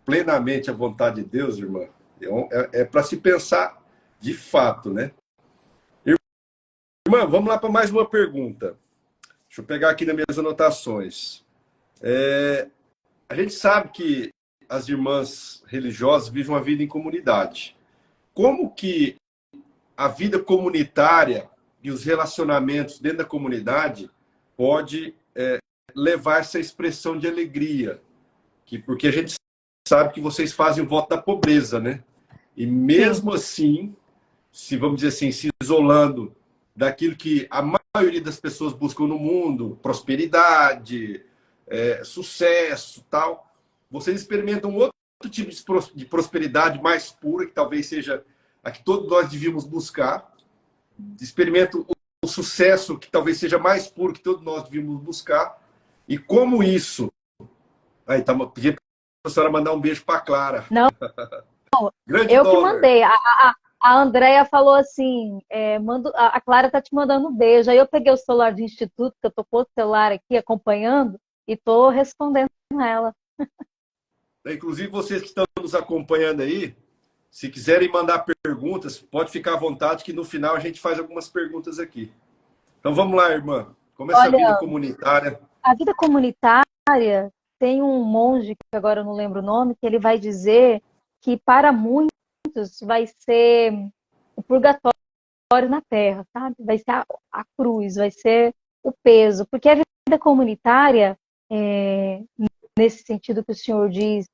plenamente a vontade de Deus, irmã? É para se pensar de fato, né? Irmã, vamos lá para mais uma pergunta. Deixa eu pegar aqui nas minhas anotações. A gente sabe que as irmãs religiosas vivem uma vida em comunidade. Como que a vida comunitária e os relacionamentos dentro da comunidade pode levar essa expressão de alegria? Porque a gente sabe que vocês fazem o voto da pobreza, né? E mesmo assim, se vamos dizer assim, se isolando daquilo que a maioria das pessoas buscam no mundo, prosperidade, sucesso, tal, vocês experimentam outro tipo de prosperidade mais pura, que talvez seja a que todos nós devíamos buscar. Experimentam o sucesso que talvez seja mais puro, que todos nós devíamos buscar. E como isso... Aí, tá pedindo para a senhora mandar um beijo para a Clara. Não, Grande eu que dólar. mandei. A Andrea falou assim, a Clara tá te mandando um beijo. Aí eu peguei o celular do Instituto, que eu tô com o celular aqui acompanhando, e tô respondendo ela. Inclusive, vocês que estão nos acompanhando aí, se quiserem mandar perguntas, pode ficar à vontade, que no final a gente faz algumas perguntas aqui. Então vamos lá, irmã. Como é essa vida Olha, comunitária? a vida comunitária tem um monge, que agora eu não lembro o nome, que ele vai dizer que para muitos vai ser o purgatório na Terra, sabe? Vai ser a cruz, vai ser o peso. Porque a vida comunitária, nesse sentido que o senhor diz,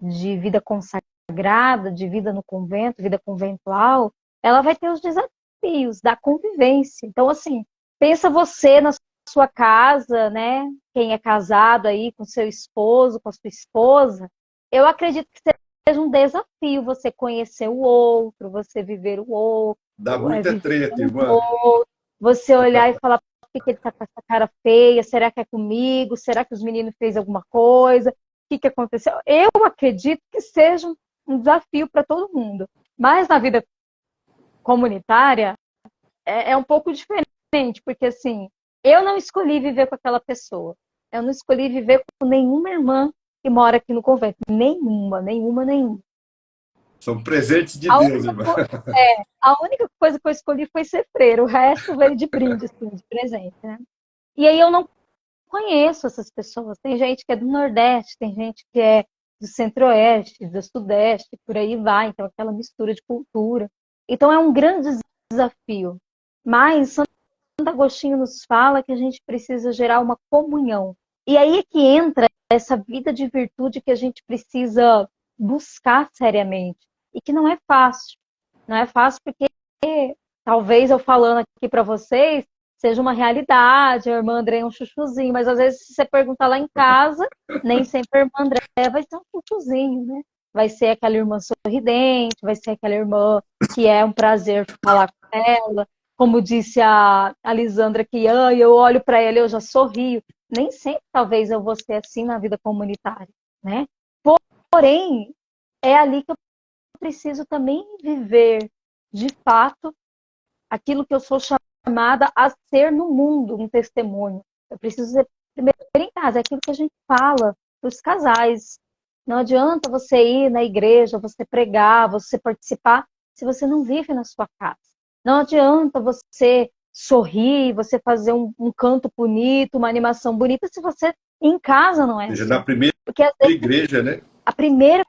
de vida consagrada, de vida no convento, vida conventual, ela vai ter os desafios da convivência. Então, assim, pensa você na sua casa, né? Quem é casado aí com seu esposo, com a sua esposa, eu acredito que seja um desafio você conhecer o outro, você viver o Dá outro, muita viver treta, com o irmã. outro, você olhar e falar, por que ele tá com essa cara feia? Será que é comigo? Será que os meninos fez alguma coisa? O que aconteceu? Eu acredito que seja um desafio para todo mundo. Mas na vida comunitária é um pouco diferente, porque assim, eu não escolhi viver com aquela pessoa. Eu não escolhi viver com nenhuma irmã que mora aqui no convento. Nenhuma, nenhuma, nenhuma. São presentes de A Deus, única, irmã. a única coisa que eu escolhi foi ser freira. O resto veio de brinde, assim, de presente, né? E aí eu não conheço essas pessoas. Tem gente que é do Nordeste, tem gente que é do Centro-Oeste, do Sudeste, por aí vai. Então, aquela mistura de cultura. Então, é um grande desafio. Mas Santo Agostinho nos fala que a gente precisa gerar uma comunhão. E aí é que entra essa vida de virtude que a gente precisa buscar seriamente. E que não é fácil. Não é fácil porque talvez eu falando aqui para vocês seja uma realidade, a irmã André é um chuchuzinho, mas às vezes se você perguntar lá em casa, nem sempre a irmã André vai ser um chuchuzinho, né? Vai ser aquela irmã sorridente, vai ser aquela irmã que é um prazer falar com ela. Como disse a Lisandra, que eu olho para ela e eu já sorrio. Nem sempre, talvez, eu vou ser assim na vida comunitária, né? Porém, é ali que eu preciso também viver, de fato, aquilo que eu sou chamada a ser no mundo, um testemunho. Eu preciso ser primeiro em casa, é aquilo que a gente fala para os casais. Não adianta você ir na igreja, você pregar, você participar, se você não vive na sua casa. Não adianta você sorrir, você fazer um canto bonito, uma animação bonita, se você em casa não Ou é seja, na assim. primeira Porque às vezes igreja, né? a primeira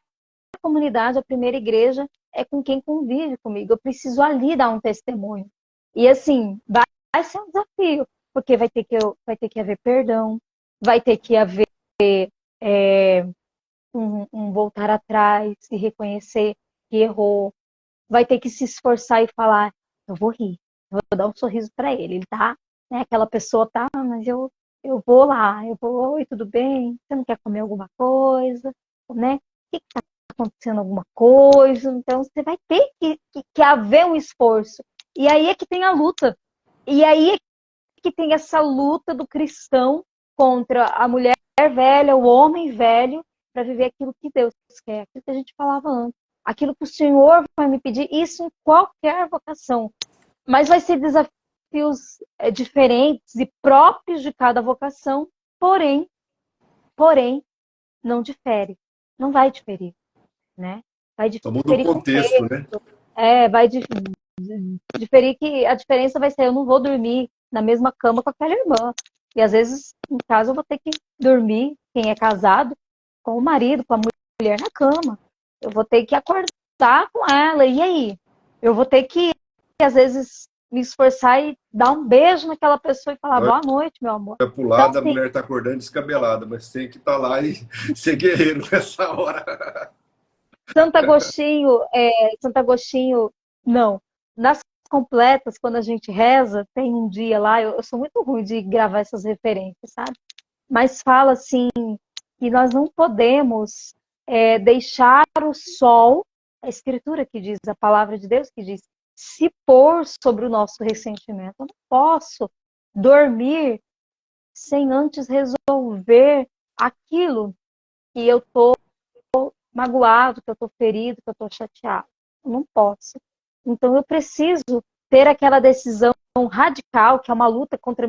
comunidade, a primeira igreja é com quem convive comigo. Eu preciso ali dar um testemunho. E assim, vai ser um desafio, porque vai ter que haver perdão, vai ter que haver é, um voltar atrás e reconhecer que errou, vai ter que se esforçar e falar, eu vou rir, eu vou dar um sorriso para ele. Ele tá, né? Aquela pessoa tá, mas eu vou lá, eu vou, oi, tudo bem? Você não quer comer alguma coisa? Né? O que está acontecendo alguma coisa? Então você vai ter que haver um esforço. E aí é que tem a luta. E aí é que tem essa luta do cristão contra a mulher velha, o homem velho, para viver aquilo que Deus quer, aquilo que a gente falava antes, aquilo que o Senhor vai me pedir, isso em qualquer vocação. Mas vai ser desafios diferentes e próprios de cada vocação, porém, não difere, não vai diferir, né? Vai Só muda o diferir contexto, contexto, né? vai diferir que a diferença vai ser, eu não vou dormir na mesma cama com aquela irmã. E às vezes, em casa, eu vou ter que dormir, quem é casado, com o marido, com a mulher na cama. Eu vou ter que acordar com ela. E aí? Eu vou ter que, às vezes, me esforçar e dar um beijo naquela pessoa e falar Olha boa noite, meu amor. pro Então, lado, a assim, mulher tá acordando descabelada, mas tem que estar lá e ser guerreiro nessa hora. Santo Agostinho, não. Nas completas, quando a gente reza, tem um dia lá, eu sou muito ruim de gravar essas referências, sabe? Mas fala assim, que nós não podemos deixar o sol, a escritura que diz, a palavra de Deus que diz, se pôr sobre o nosso ressentimento. Eu não posso dormir sem antes resolver aquilo que eu estou magoado, que eu estou ferido, que eu estou chateado. Eu não posso. Então eu preciso ter aquela decisão radical, que é uma luta contra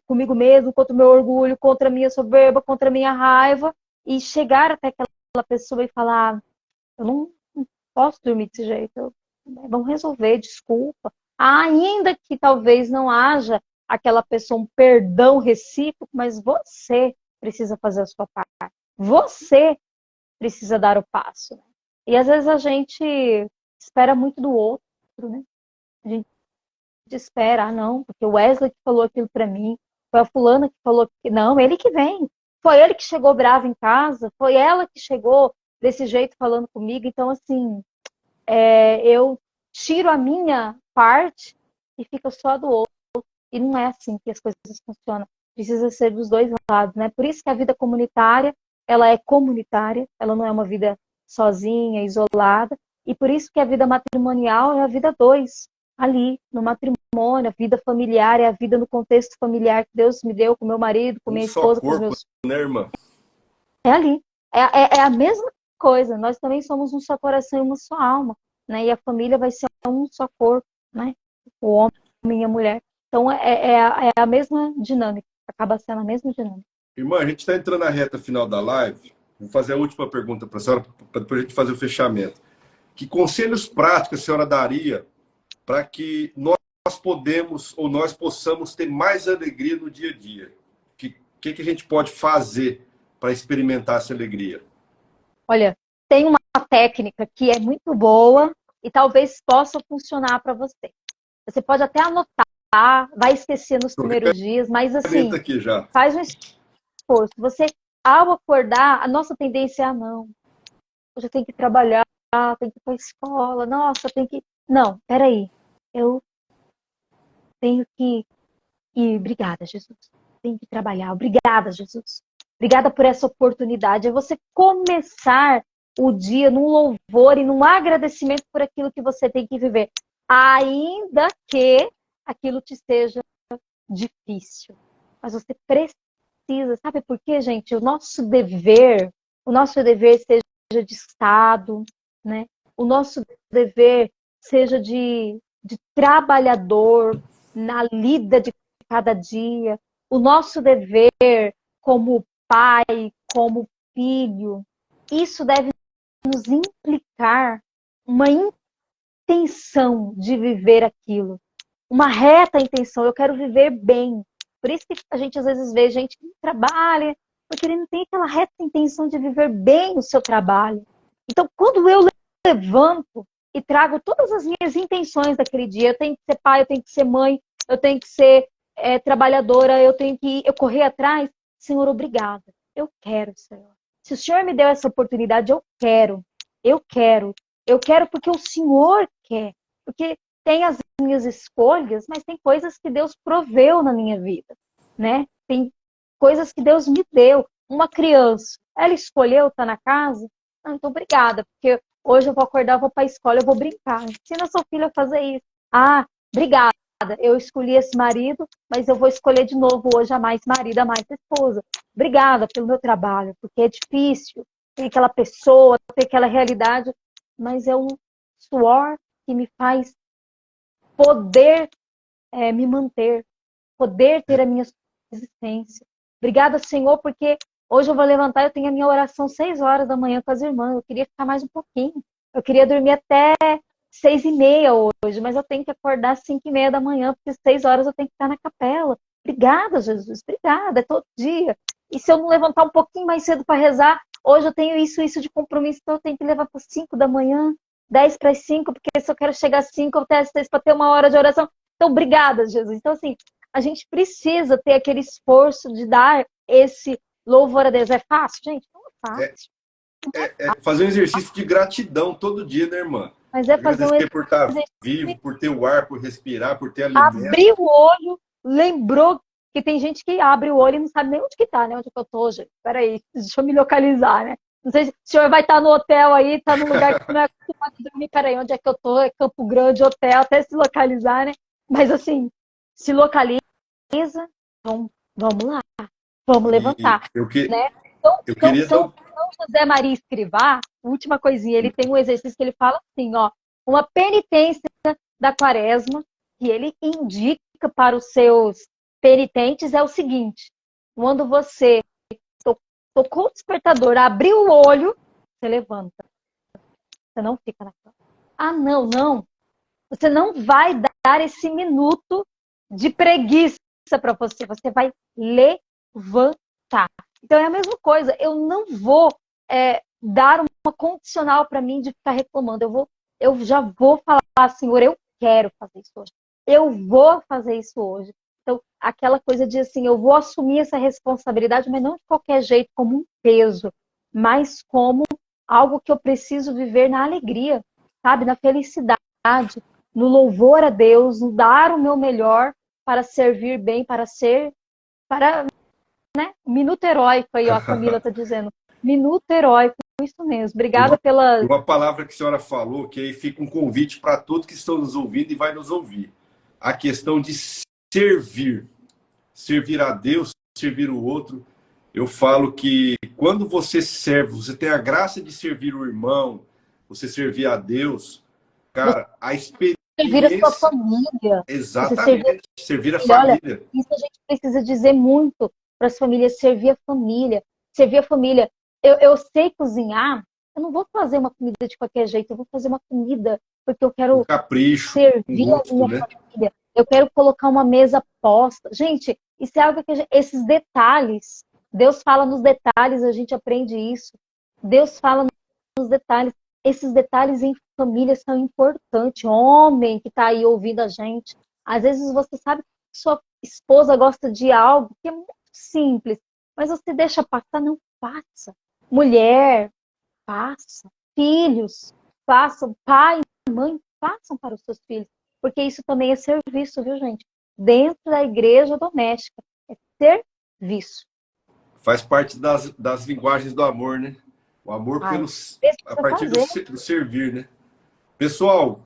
comigo mesmo, contra o meu orgulho, contra a minha soberba, contra a minha raiva, e chegar até aquela pessoa e falar, eu não posso dormir desse jeito, vamos resolver, desculpa. Ainda que talvez não haja aquela pessoa um perdão recíproco, mas você precisa fazer a sua parte. Você precisa dar o passo. Né? E às vezes a gente espera muito do outro, né? A gente espera, não, porque o Wesley que falou aquilo pra mim, foi a fulana que falou que não, ele que vem. Foi ele que chegou bravo em casa, foi ela que chegou desse jeito falando comigo. Então, assim, eu tiro a minha parte e fica só a do outro. E não é assim que as coisas funcionam. Precisa ser dos dois lados, né? Por isso que a vida comunitária, ela é comunitária, ela não é uma vida sozinha, isolada. E por isso que a vida matrimonial é a vida dois, ali, no matrimônio, a vida familiar, é a vida no contexto familiar que Deus me deu com meu marido, com Um minha só esposa, com os corpo, meus... né, irmã? É ali. É a mesma coisa. Nós também somos um só coração e uma só alma, né? E a família vai ser um só corpo, né? O homem e a mulher. Então, é a mesma dinâmica. Acaba sendo a mesma dinâmica. Irmã, a gente está entrando na reta final da live. Vou fazer a última pergunta para a senhora, para depois a gente fazer o fechamento. Que conselhos práticos a senhora daria para que nós possamos ter mais alegria no dia a dia? O que a gente pode fazer para experimentar essa alegria? Olha, tem uma técnica que é muito boa e talvez possa funcionar para você. Você pode até anotar, vai esquecer nos primeiros dias, mas assim, Aqui já. faz um esforço. Você, ao acordar, a nossa tendência é, não, hoje eu tenho que trabalhar, tenho que ir para a escola, nossa, tem que... Não, peraí, eu tenho que ir, obrigada, Jesus. Tenho que trabalhar, obrigada, Jesus. Obrigada por essa oportunidade. É você começar o dia num louvor e num agradecimento por aquilo que você tem que viver, ainda que aquilo te seja difícil. Mas você precisa, sabe por quê, gente? O nosso dever seja de Estado, né? O nosso dever seja de trabalhador na lida de cada dia. O nosso dever como pai, como filho, isso deve nos implicar uma intenção de viver aquilo. Uma reta intenção, eu quero viver bem. Por isso que a gente às vezes vê gente que trabalha, porque ele não tem aquela reta intenção de viver bem o seu trabalho. Então, quando eu levanto e trago todas as minhas intenções daquele dia, eu tenho que ser pai, eu tenho que ser mãe, eu tenho que ser trabalhadora, eu tenho que correr atrás. Senhor, obrigada. Eu quero, Senhor. Se o Senhor me deu essa oportunidade, eu quero. Eu quero. Eu quero porque o Senhor quer. Porque tem as minhas escolhas, mas tem coisas que Deus proveu na minha vida, né? Tem coisas que Deus me deu. Uma criança, ela escolheu estar na casa? Ah, então obrigada, porque hoje eu vou acordar, eu vou para a escola, eu vou brincar. Ensina seu filho a fazer isso. Ah, obrigada, eu escolhi esse marido, mas eu vou escolher de novo hoje a mais marido, a mais esposa. Obrigada pelo meu trabalho, porque é difícil, tem aquela pessoa, tem aquela realidade, mas é um suor que me faz poder me manter, poder ter a minha existência. Obrigada, Senhor, porque hoje eu vou levantar, eu tenho a minha oração 6 horas da manhã com as irmãs, eu queria ficar mais um pouquinho, eu queria dormir até 6h30 hoje, mas eu tenho que acordar às 5h30 da manhã, porque 6 horas eu tenho que estar na capela. Obrigada, Jesus, obrigada, é todo dia. E se eu não levantar um pouquinho mais cedo para rezar, hoje eu tenho isso de compromisso, então eu tenho que levar para 5 da manhã, 10 para as 5, porque se eu quero chegar às 5, eu testo isso para ter uma hora de oração. Então, obrigada, Jesus. Então, assim, a gente precisa ter aquele esforço de dar esse louvor a Deus. É fácil, gente? Não é fácil. Fazer um exercício de gratidão todo dia, né, irmã? Mas é fazer um Agradecer por estar exercício. vivo, por ter o ar, por respirar, por ter alimento. Abrir o olho, lembrou que tem gente que abre o olho e não sabe nem onde que tá, né? Onde que eu tô, gente? Peraí, deixa eu me localizar, né? Não sei se o senhor vai estar no hotel aí, tá no lugar que não é acostumado a dormir. Peraí, onde é que eu tô? É Campo Grande, hotel, até se localizar, né? Mas assim, se localiza, então vamos lá, vamos levantar, né? Então, eu queria São José Maria Escrivá, última coisinha, ele tem um exercício que ele fala assim, ó, uma penitência da quaresma, que ele indica para os seus penitentes, é o seguinte: quando você tocou o despertador, abriu o olho, você levanta. Você não fica na cama. Ah, não, não. Você não vai dar esse minuto de preguiça para você. Você vai levantar. Então é a mesma coisa. Eu não vou dar uma condicional para mim de ficar reclamando. Eu já vou falar, Senhor, eu quero fazer isso hoje. Eu vou fazer isso hoje. Então, aquela coisa de assim, eu vou assumir essa responsabilidade, mas não de qualquer jeito, como um peso, mas como algo que eu preciso viver na alegria, sabe? Na felicidade, no louvor a Deus, no dar o meu melhor para servir bem, né? Minuto heróico aí, ó, a Camila está dizendo. Minuto heróico, isso mesmo. Obrigada pela... Uma palavra que a senhora falou, que aí fica um convite para todos que estão nos ouvindo e vai nos ouvir. A questão de servir. Servir a Deus, servir o outro. Eu falo que quando você serve, você tem a graça de servir o irmão, você servir a Deus, cara, a experiência... Servir a sua família. Exatamente, servir a família. família. Olha, isso a gente precisa dizer muito para as famílias, servir a família. Servir a família. Eu sei cozinhar, eu não vou fazer uma comida de qualquer jeito, eu vou fazer uma comida porque eu quero capricho, servir a minha família. Eu quero colocar uma mesa posta. Gente, isso é algo que esses detalhes, Deus fala nos detalhes, a gente aprende isso. Deus fala nos detalhes. Esses detalhes em família são importantes. Homem que está aí ouvindo a gente, às vezes você sabe que sua esposa gosta de algo que é muito simples, mas você deixa passar, não faça. Mulher, faça. Filhos, façam. Pai e mãe, façam para os seus filhos. Porque isso também é serviço, viu, gente? Dentro da igreja doméstica. É serviço. Faz parte das linguagens do amor, né? O amor a partir do servir, né? Pessoal,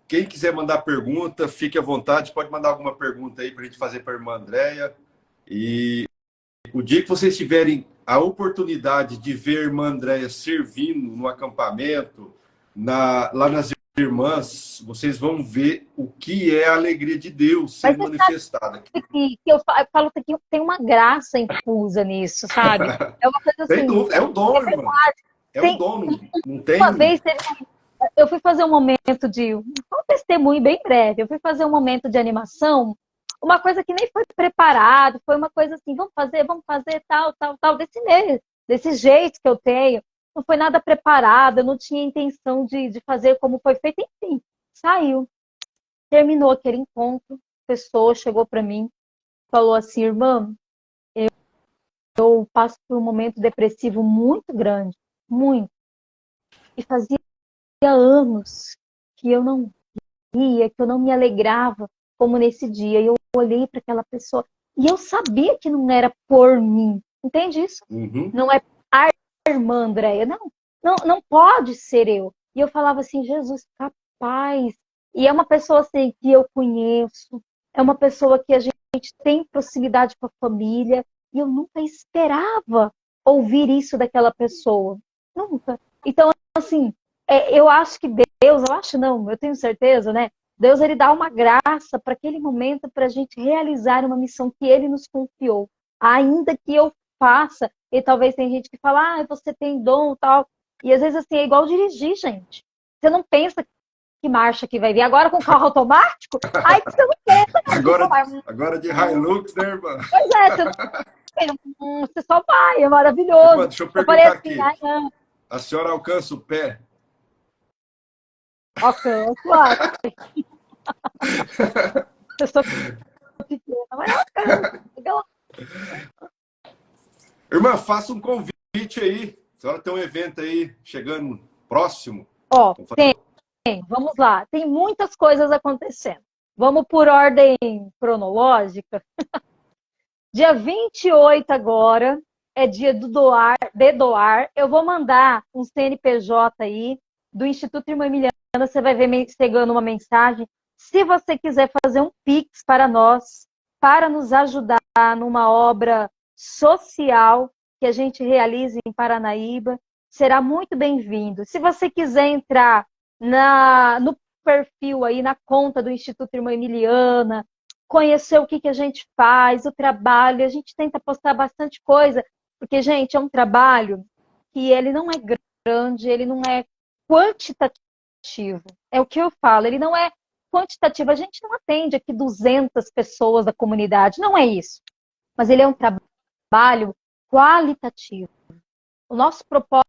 quem quiser mandar pergunta, fique à vontade. Pode mandar alguma pergunta aí para a gente fazer para a irmã Andréia. E o dia que vocês tiverem a oportunidade de ver a irmã Andréia servindo no acampamento, lá nas irmãs, vocês vão ver o que é a alegria de Deus sendo manifestada. Que eu falo que tem uma graça infusa nisso, sabe? É uma coisa assim. Sem dúvida, é um dom, irmão. É um dom, não tem. Uma vez eu fui fazer um momento de um testemunho bem breve. Eu fui fazer um momento de animação, uma coisa que nem foi preparado, foi uma coisa assim, vamos fazer tal, desse jeito que eu tenho. Não foi nada preparado, eu não tinha intenção de fazer como foi feito, enfim, saiu. Terminou aquele encontro, a pessoa chegou para mim, falou assim, irmã, eu passo por um momento depressivo muito grande, muito. E fazia anos que eu não ria, que eu não me alegrava como nesse dia. E eu olhei para aquela pessoa e eu sabia que não era por mim. Entende isso? Uhum. Não é a irmã Andréia. Não pode ser eu. E eu falava assim, Jesus, capaz. E é uma pessoa assim que eu conheço. É uma pessoa que a gente tem proximidade com a família. E eu nunca esperava ouvir isso daquela pessoa. Nunca. Então, assim, eu acho que Deus, eu acho não, eu tenho certeza, né? Deus, ele dá uma graça para aquele momento para a gente realizar uma missão que ele nos confiou. Ainda que eu faça, e talvez tem gente que fala, você tem dom e tal. E às vezes assim, é igual dirigir, gente. Você não pensa que marcha que vai vir. Agora com carro automático, aí você não pensa. Agora de Hilux, né, irmã? Pois é, você só vai, é maravilhoso. Irmã, deixa eu perguntar aqui. A senhora alcança o pé? Alcanço, claro. Eu sou pequena, mas alcanço. Irmã, faça um convite aí. A senhora tem um evento aí chegando próximo. Tem. Vamos lá. Tem muitas coisas acontecendo. Vamos por ordem cronológica. Dia 28 agora é dia de doar. Eu vou mandar um CNPJ aí do Instituto Irmã Emiliana. Você vai ver chegando uma mensagem. Se você quiser fazer um Pix para nós, para nos ajudar numa obra social que a gente realiza em Paranaíba, será muito bem-vindo. Se você quiser entrar no perfil aí na conta do Instituto Irmã Emiliana, conhecer o que a gente faz, o trabalho. A gente tenta postar bastante coisa, porque, gente, é um trabalho que ele não é grande, ele não é quantitativo. É o que eu falo, ele não é quantitativo. A gente não atende aqui 200 pessoas da comunidade, não é isso. Mas ele é um trabalho qualitativo. O nosso propósito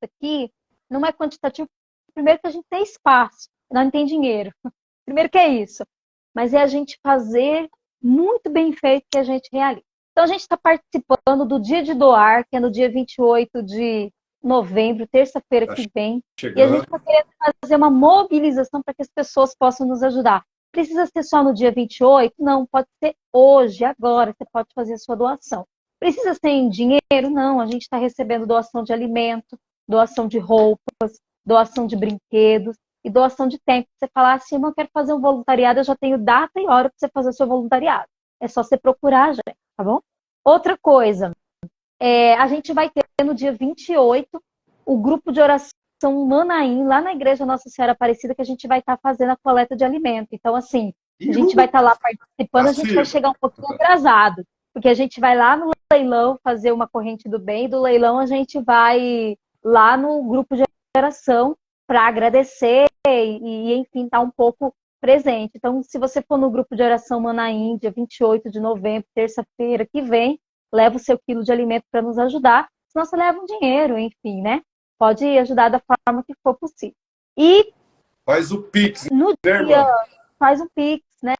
aqui não é quantitativo. Primeiro que a gente tem espaço, não tem dinheiro. Primeiro que é isso. Mas é a gente fazer muito bem feito que a gente realiza. Então a gente está participando do Dia de Doar, que é no dia 28 de novembro, terça-feira que vem. E a gente está querendo fazer uma mobilização para que as pessoas possam nos ajudar. Precisa ser só no dia 28? Não, pode ser hoje, agora, você pode fazer a sua doação. Precisa ser em dinheiro? Não, a gente está recebendo doação de alimento, doação de roupas, doação de brinquedos e doação de tempo. Você falar assim, eu quero fazer um voluntariado, eu já tenho data e hora para você fazer o seu voluntariado. É só você procurar, gente, tá bom? Outra coisa, a gente vai ter no dia 28 o grupo de oração Manaim, lá na Igreja Nossa Senhora Aparecida, que a gente vai estar fazendo a coleta de alimento. Então, assim, a gente vai estar lá participando, a gente vai chegar um pouquinho atrasado, porque a gente vai lá no leilão fazer uma corrente do bem, e do leilão a gente vai lá no grupo de oração para agradecer e, enfim, estar um pouco presente. Então, se você for no grupo de oração Manaim, dia 28 de novembro, terça-feira que vem, leva o seu quilo de alimento para nos ajudar, senão você leva um dinheiro, enfim, né? Pode ajudar da forma que for possível. E faz o Pix, no né, dia, irmã? faz um Pix, né?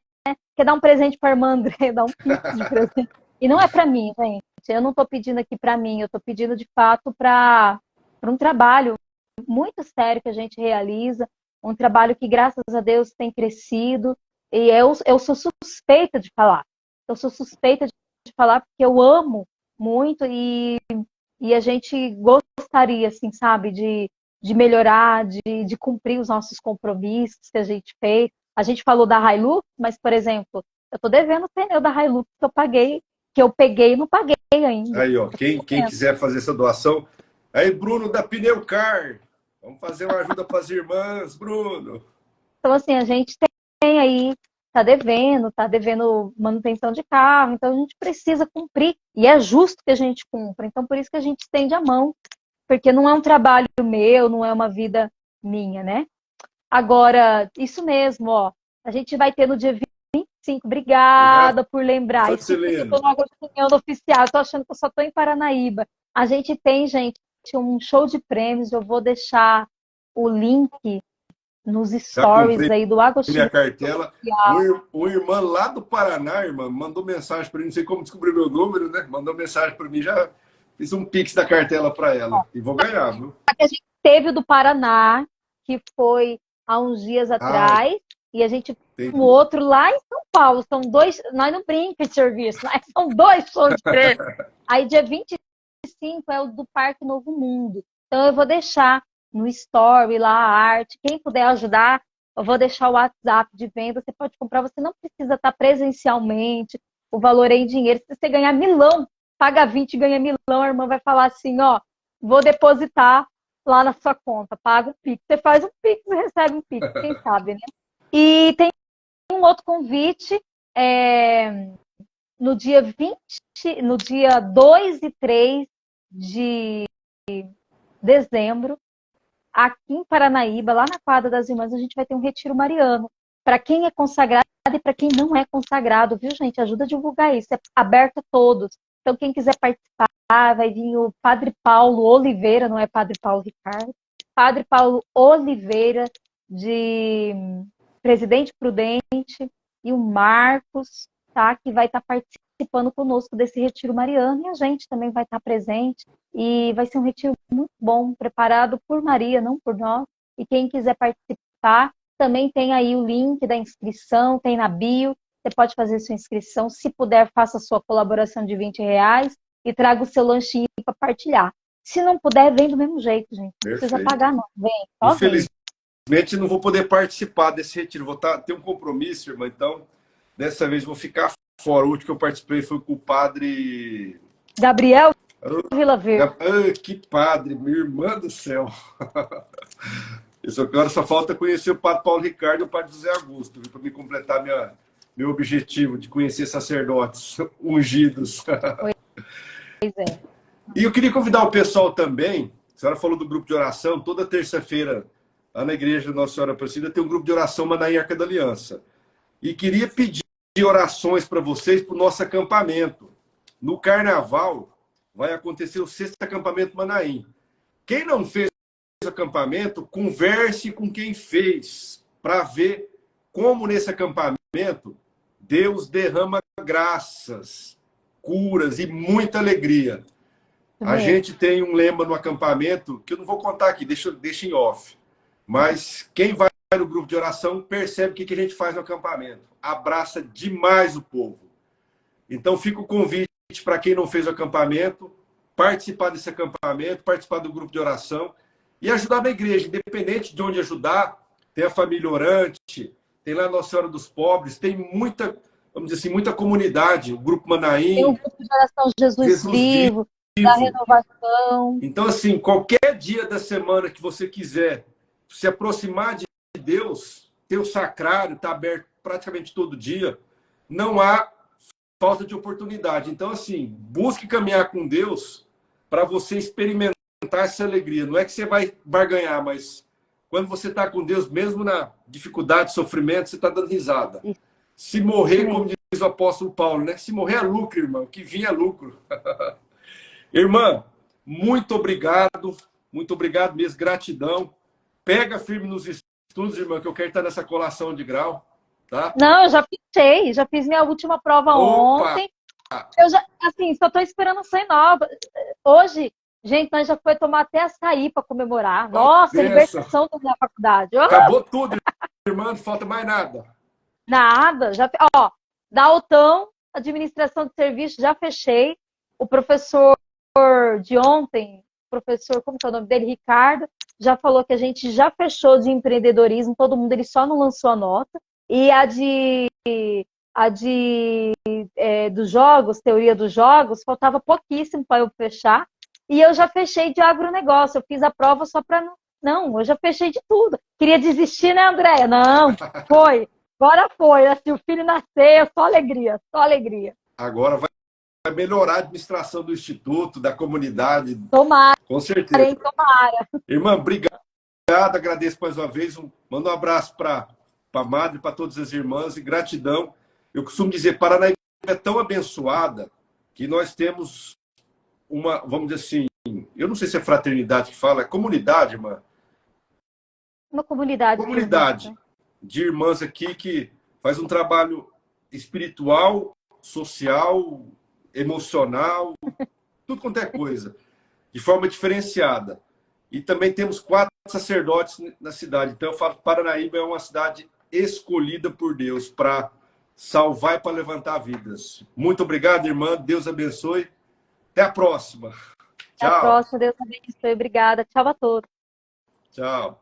Quer dar um presente para a irmã André, dá um Pix de presente. E não é para mim, gente. Eu não estou pedindo aqui para mim, eu estou pedindo de fato para um trabalho muito sério que a gente realiza, um trabalho que, graças a Deus, tem crescido. E eu sou suspeita de falar. Eu sou suspeita de falar porque eu amo muito e a gente gostaria, assim, sabe, de melhorar, de cumprir os nossos compromissos que a gente fez. A gente falou da Hilux, mas, por exemplo, eu tô devendo o pneu da Hilux que eu paguei, que eu peguei e não paguei ainda. Aí, ó, quem quiser fazer essa doação. Aí, Bruno da Pneucar. Vamos fazer uma ajuda para as irmãs, Bruno. Então, assim, a gente tem aí, tá devendo manutenção de carro, então a gente precisa cumprir, e é justo que a gente cumpra. Então, por isso que a gente estende a mão, porque não é um trabalho meu, não é uma vida minha, né? Agora, isso mesmo, ó, a gente vai ter no dia 25, obrigada por lembrar. Esqueci que eu tô no Agostinho oficial, eu tô achando que eu só tô em Paranaíba. A gente tem, gente, um show de prêmios, eu vou deixar o link nos stories aí do Agostinho. Minha cartela. O irmão lá do Paraná, irmã, mandou mensagem para mim, não sei como descobrir meu número, né? Mandou mensagem para mim, já fiz um pix da cartela para ela. E vou ganhar, viu? A gente teve o do Paraná, que foi há uns dias atrás, e a gente tem um outro lá em São Paulo. São dois, nós não brinca de serviço, mas são dois shows de prêmio. Aí dia 25 é o do Parque Novo Mundo. Então eu vou deixar no story lá a arte. Quem puder ajudar, eu vou deixar o WhatsApp de venda. Você pode comprar, você não precisa estar presencialmente. O valor é em dinheiro. Se você ganhar milão, paga 20 e ganha milão, a irmã vai falar assim, ó, vou depositar lá na sua conta, paga o Pix. Você faz um Pix e recebe um Pix, quem sabe, né? E tem um outro convite, no dia 2 e 3 de dezembro, aqui em Paranaíba, lá na quadra das irmãs, a gente vai ter um retiro mariano. Para quem é consagrado e para quem não é consagrado, viu, gente? Ajuda a divulgar isso. É aberto a todos. Então, quem quiser participar, vai vir o Padre Paulo Oliveira, não é Padre Paulo Ricardo, Padre Paulo Oliveira, de Presidente Prudente, e o Marcos, tá? Que vai estar participando conosco desse retiro mariano, e a gente também vai estar presente. E vai ser um retiro muito bom, preparado por Maria, não por nós. E quem quiser participar, também tem aí o link da inscrição, tem na bio. Você pode fazer sua inscrição. Se puder, faça a sua colaboração de R$ 20 e traga o seu lanchinho para partilhar. Se não puder, vem do mesmo jeito, gente. Não precisa pagar, não. Vem, só Infelizmente, não vou poder participar desse retiro. Vou ter um compromisso, irmã. Então, dessa vez, vou ficar fora. O último que eu participei foi com o padre Gabriel Vila Verde. Que padre, minha irmã do céu. Agora só falta conhecer o Padre Paulo Ricardo e o Padre José Augusto, para me completar meu objetivo de conhecer sacerdotes ungidos. Pois é. E eu queria convidar o pessoal também, a senhora falou do grupo de oração, toda terça-feira, lá na igreja Nossa Senhora Aparecida, tem um grupo de oração Manaim Arca da Aliança. E queria pedir orações para vocês para o nosso acampamento. No Carnaval, vai acontecer o 6º acampamento Manaim. Quem não fez o acampamento, converse com quem fez, para ver como nesse acampamento Deus derrama graças, curas e muita alegria. A gente tem um lema no acampamento, que eu não vou contar aqui, deixa em off. Mas quem vai no grupo de oração percebe o que a gente faz no acampamento. Abraça demais o povo. Então fica o convite para quem não fez o acampamento, participar desse acampamento, participar do grupo de oração e ajudar na igreja, independente de onde ajudar. Tem a família orante, tem lá a Nossa Senhora dos Pobres, tem muita, vamos dizer assim, muita comunidade, o grupo Manaim. Tem o grupo de oração Jesus Vivo, da renovação. Então, assim, qualquer dia da semana que você quiser se aproximar de Deus, ter o sacrário, está aberto praticamente todo dia, não há falta de oportunidade. Então, assim, busque caminhar com Deus para você experimentar essa alegria. Não é que você vai barganhar, mas quando você está com Deus, mesmo na dificuldade, sofrimento, você está dando risada. Se morrer, como diz o apóstolo Paulo, né? Se morrer é lucro, irmão. O que vinha é lucro. Irmã, muito obrigado mesmo, gratidão. Pega firme nos estudos, irmã, que eu quero estar nessa colação de grau, tá? Não, eu já fiz minha última prova ontem. Eu já, assim, só estou esperando sair nova. Hoje, gente, nós já foi tomar até açaí para comemorar. Nossa, libertação da minha faculdade. Acabou tudo, irmã, não falta mais nada. Nada, já, ó, da Altão, administração de serviço, já fechei. O professor de ontem, professor, como que é o nome dele? Ricardo, já falou que a gente já fechou de empreendedorismo, todo mundo, ele só não lançou a nota. E dos jogos, teoria dos jogos, faltava pouquíssimo para eu fechar. E eu já fechei de agronegócio, eu fiz a prova só para não... Não, eu já fechei de tudo. Queria desistir, né, Andréia? Não, foi. Agora foi, assim, o filho nasceu, só alegria, só alegria. Agora vai melhorar a administração do Instituto, da comunidade. Tomara. Com certeza. Tomara. Irmã, obrigado, agradeço mais uma vez. Manda um abraço para a madre, para todas as irmãs e gratidão. Eu costumo dizer, Paranaíba é tão abençoada que nós temos uma, vamos dizer assim, eu não sei se é fraternidade que fala, é comunidade, irmã. Uma comunidade. Comunidade de irmãs aqui que faz um trabalho espiritual, social, emocional, tudo quanto é coisa, de forma diferenciada. E também temos 4 sacerdotes na cidade. Então eu falo que Paranaíba é uma cidade escolhida por Deus para salvar e para levantar vidas. Muito obrigado, irmã. Deus abençoe. Até a próxima. Até a próxima. Deus abençoe. Obrigada. Tchau a todos. Tchau.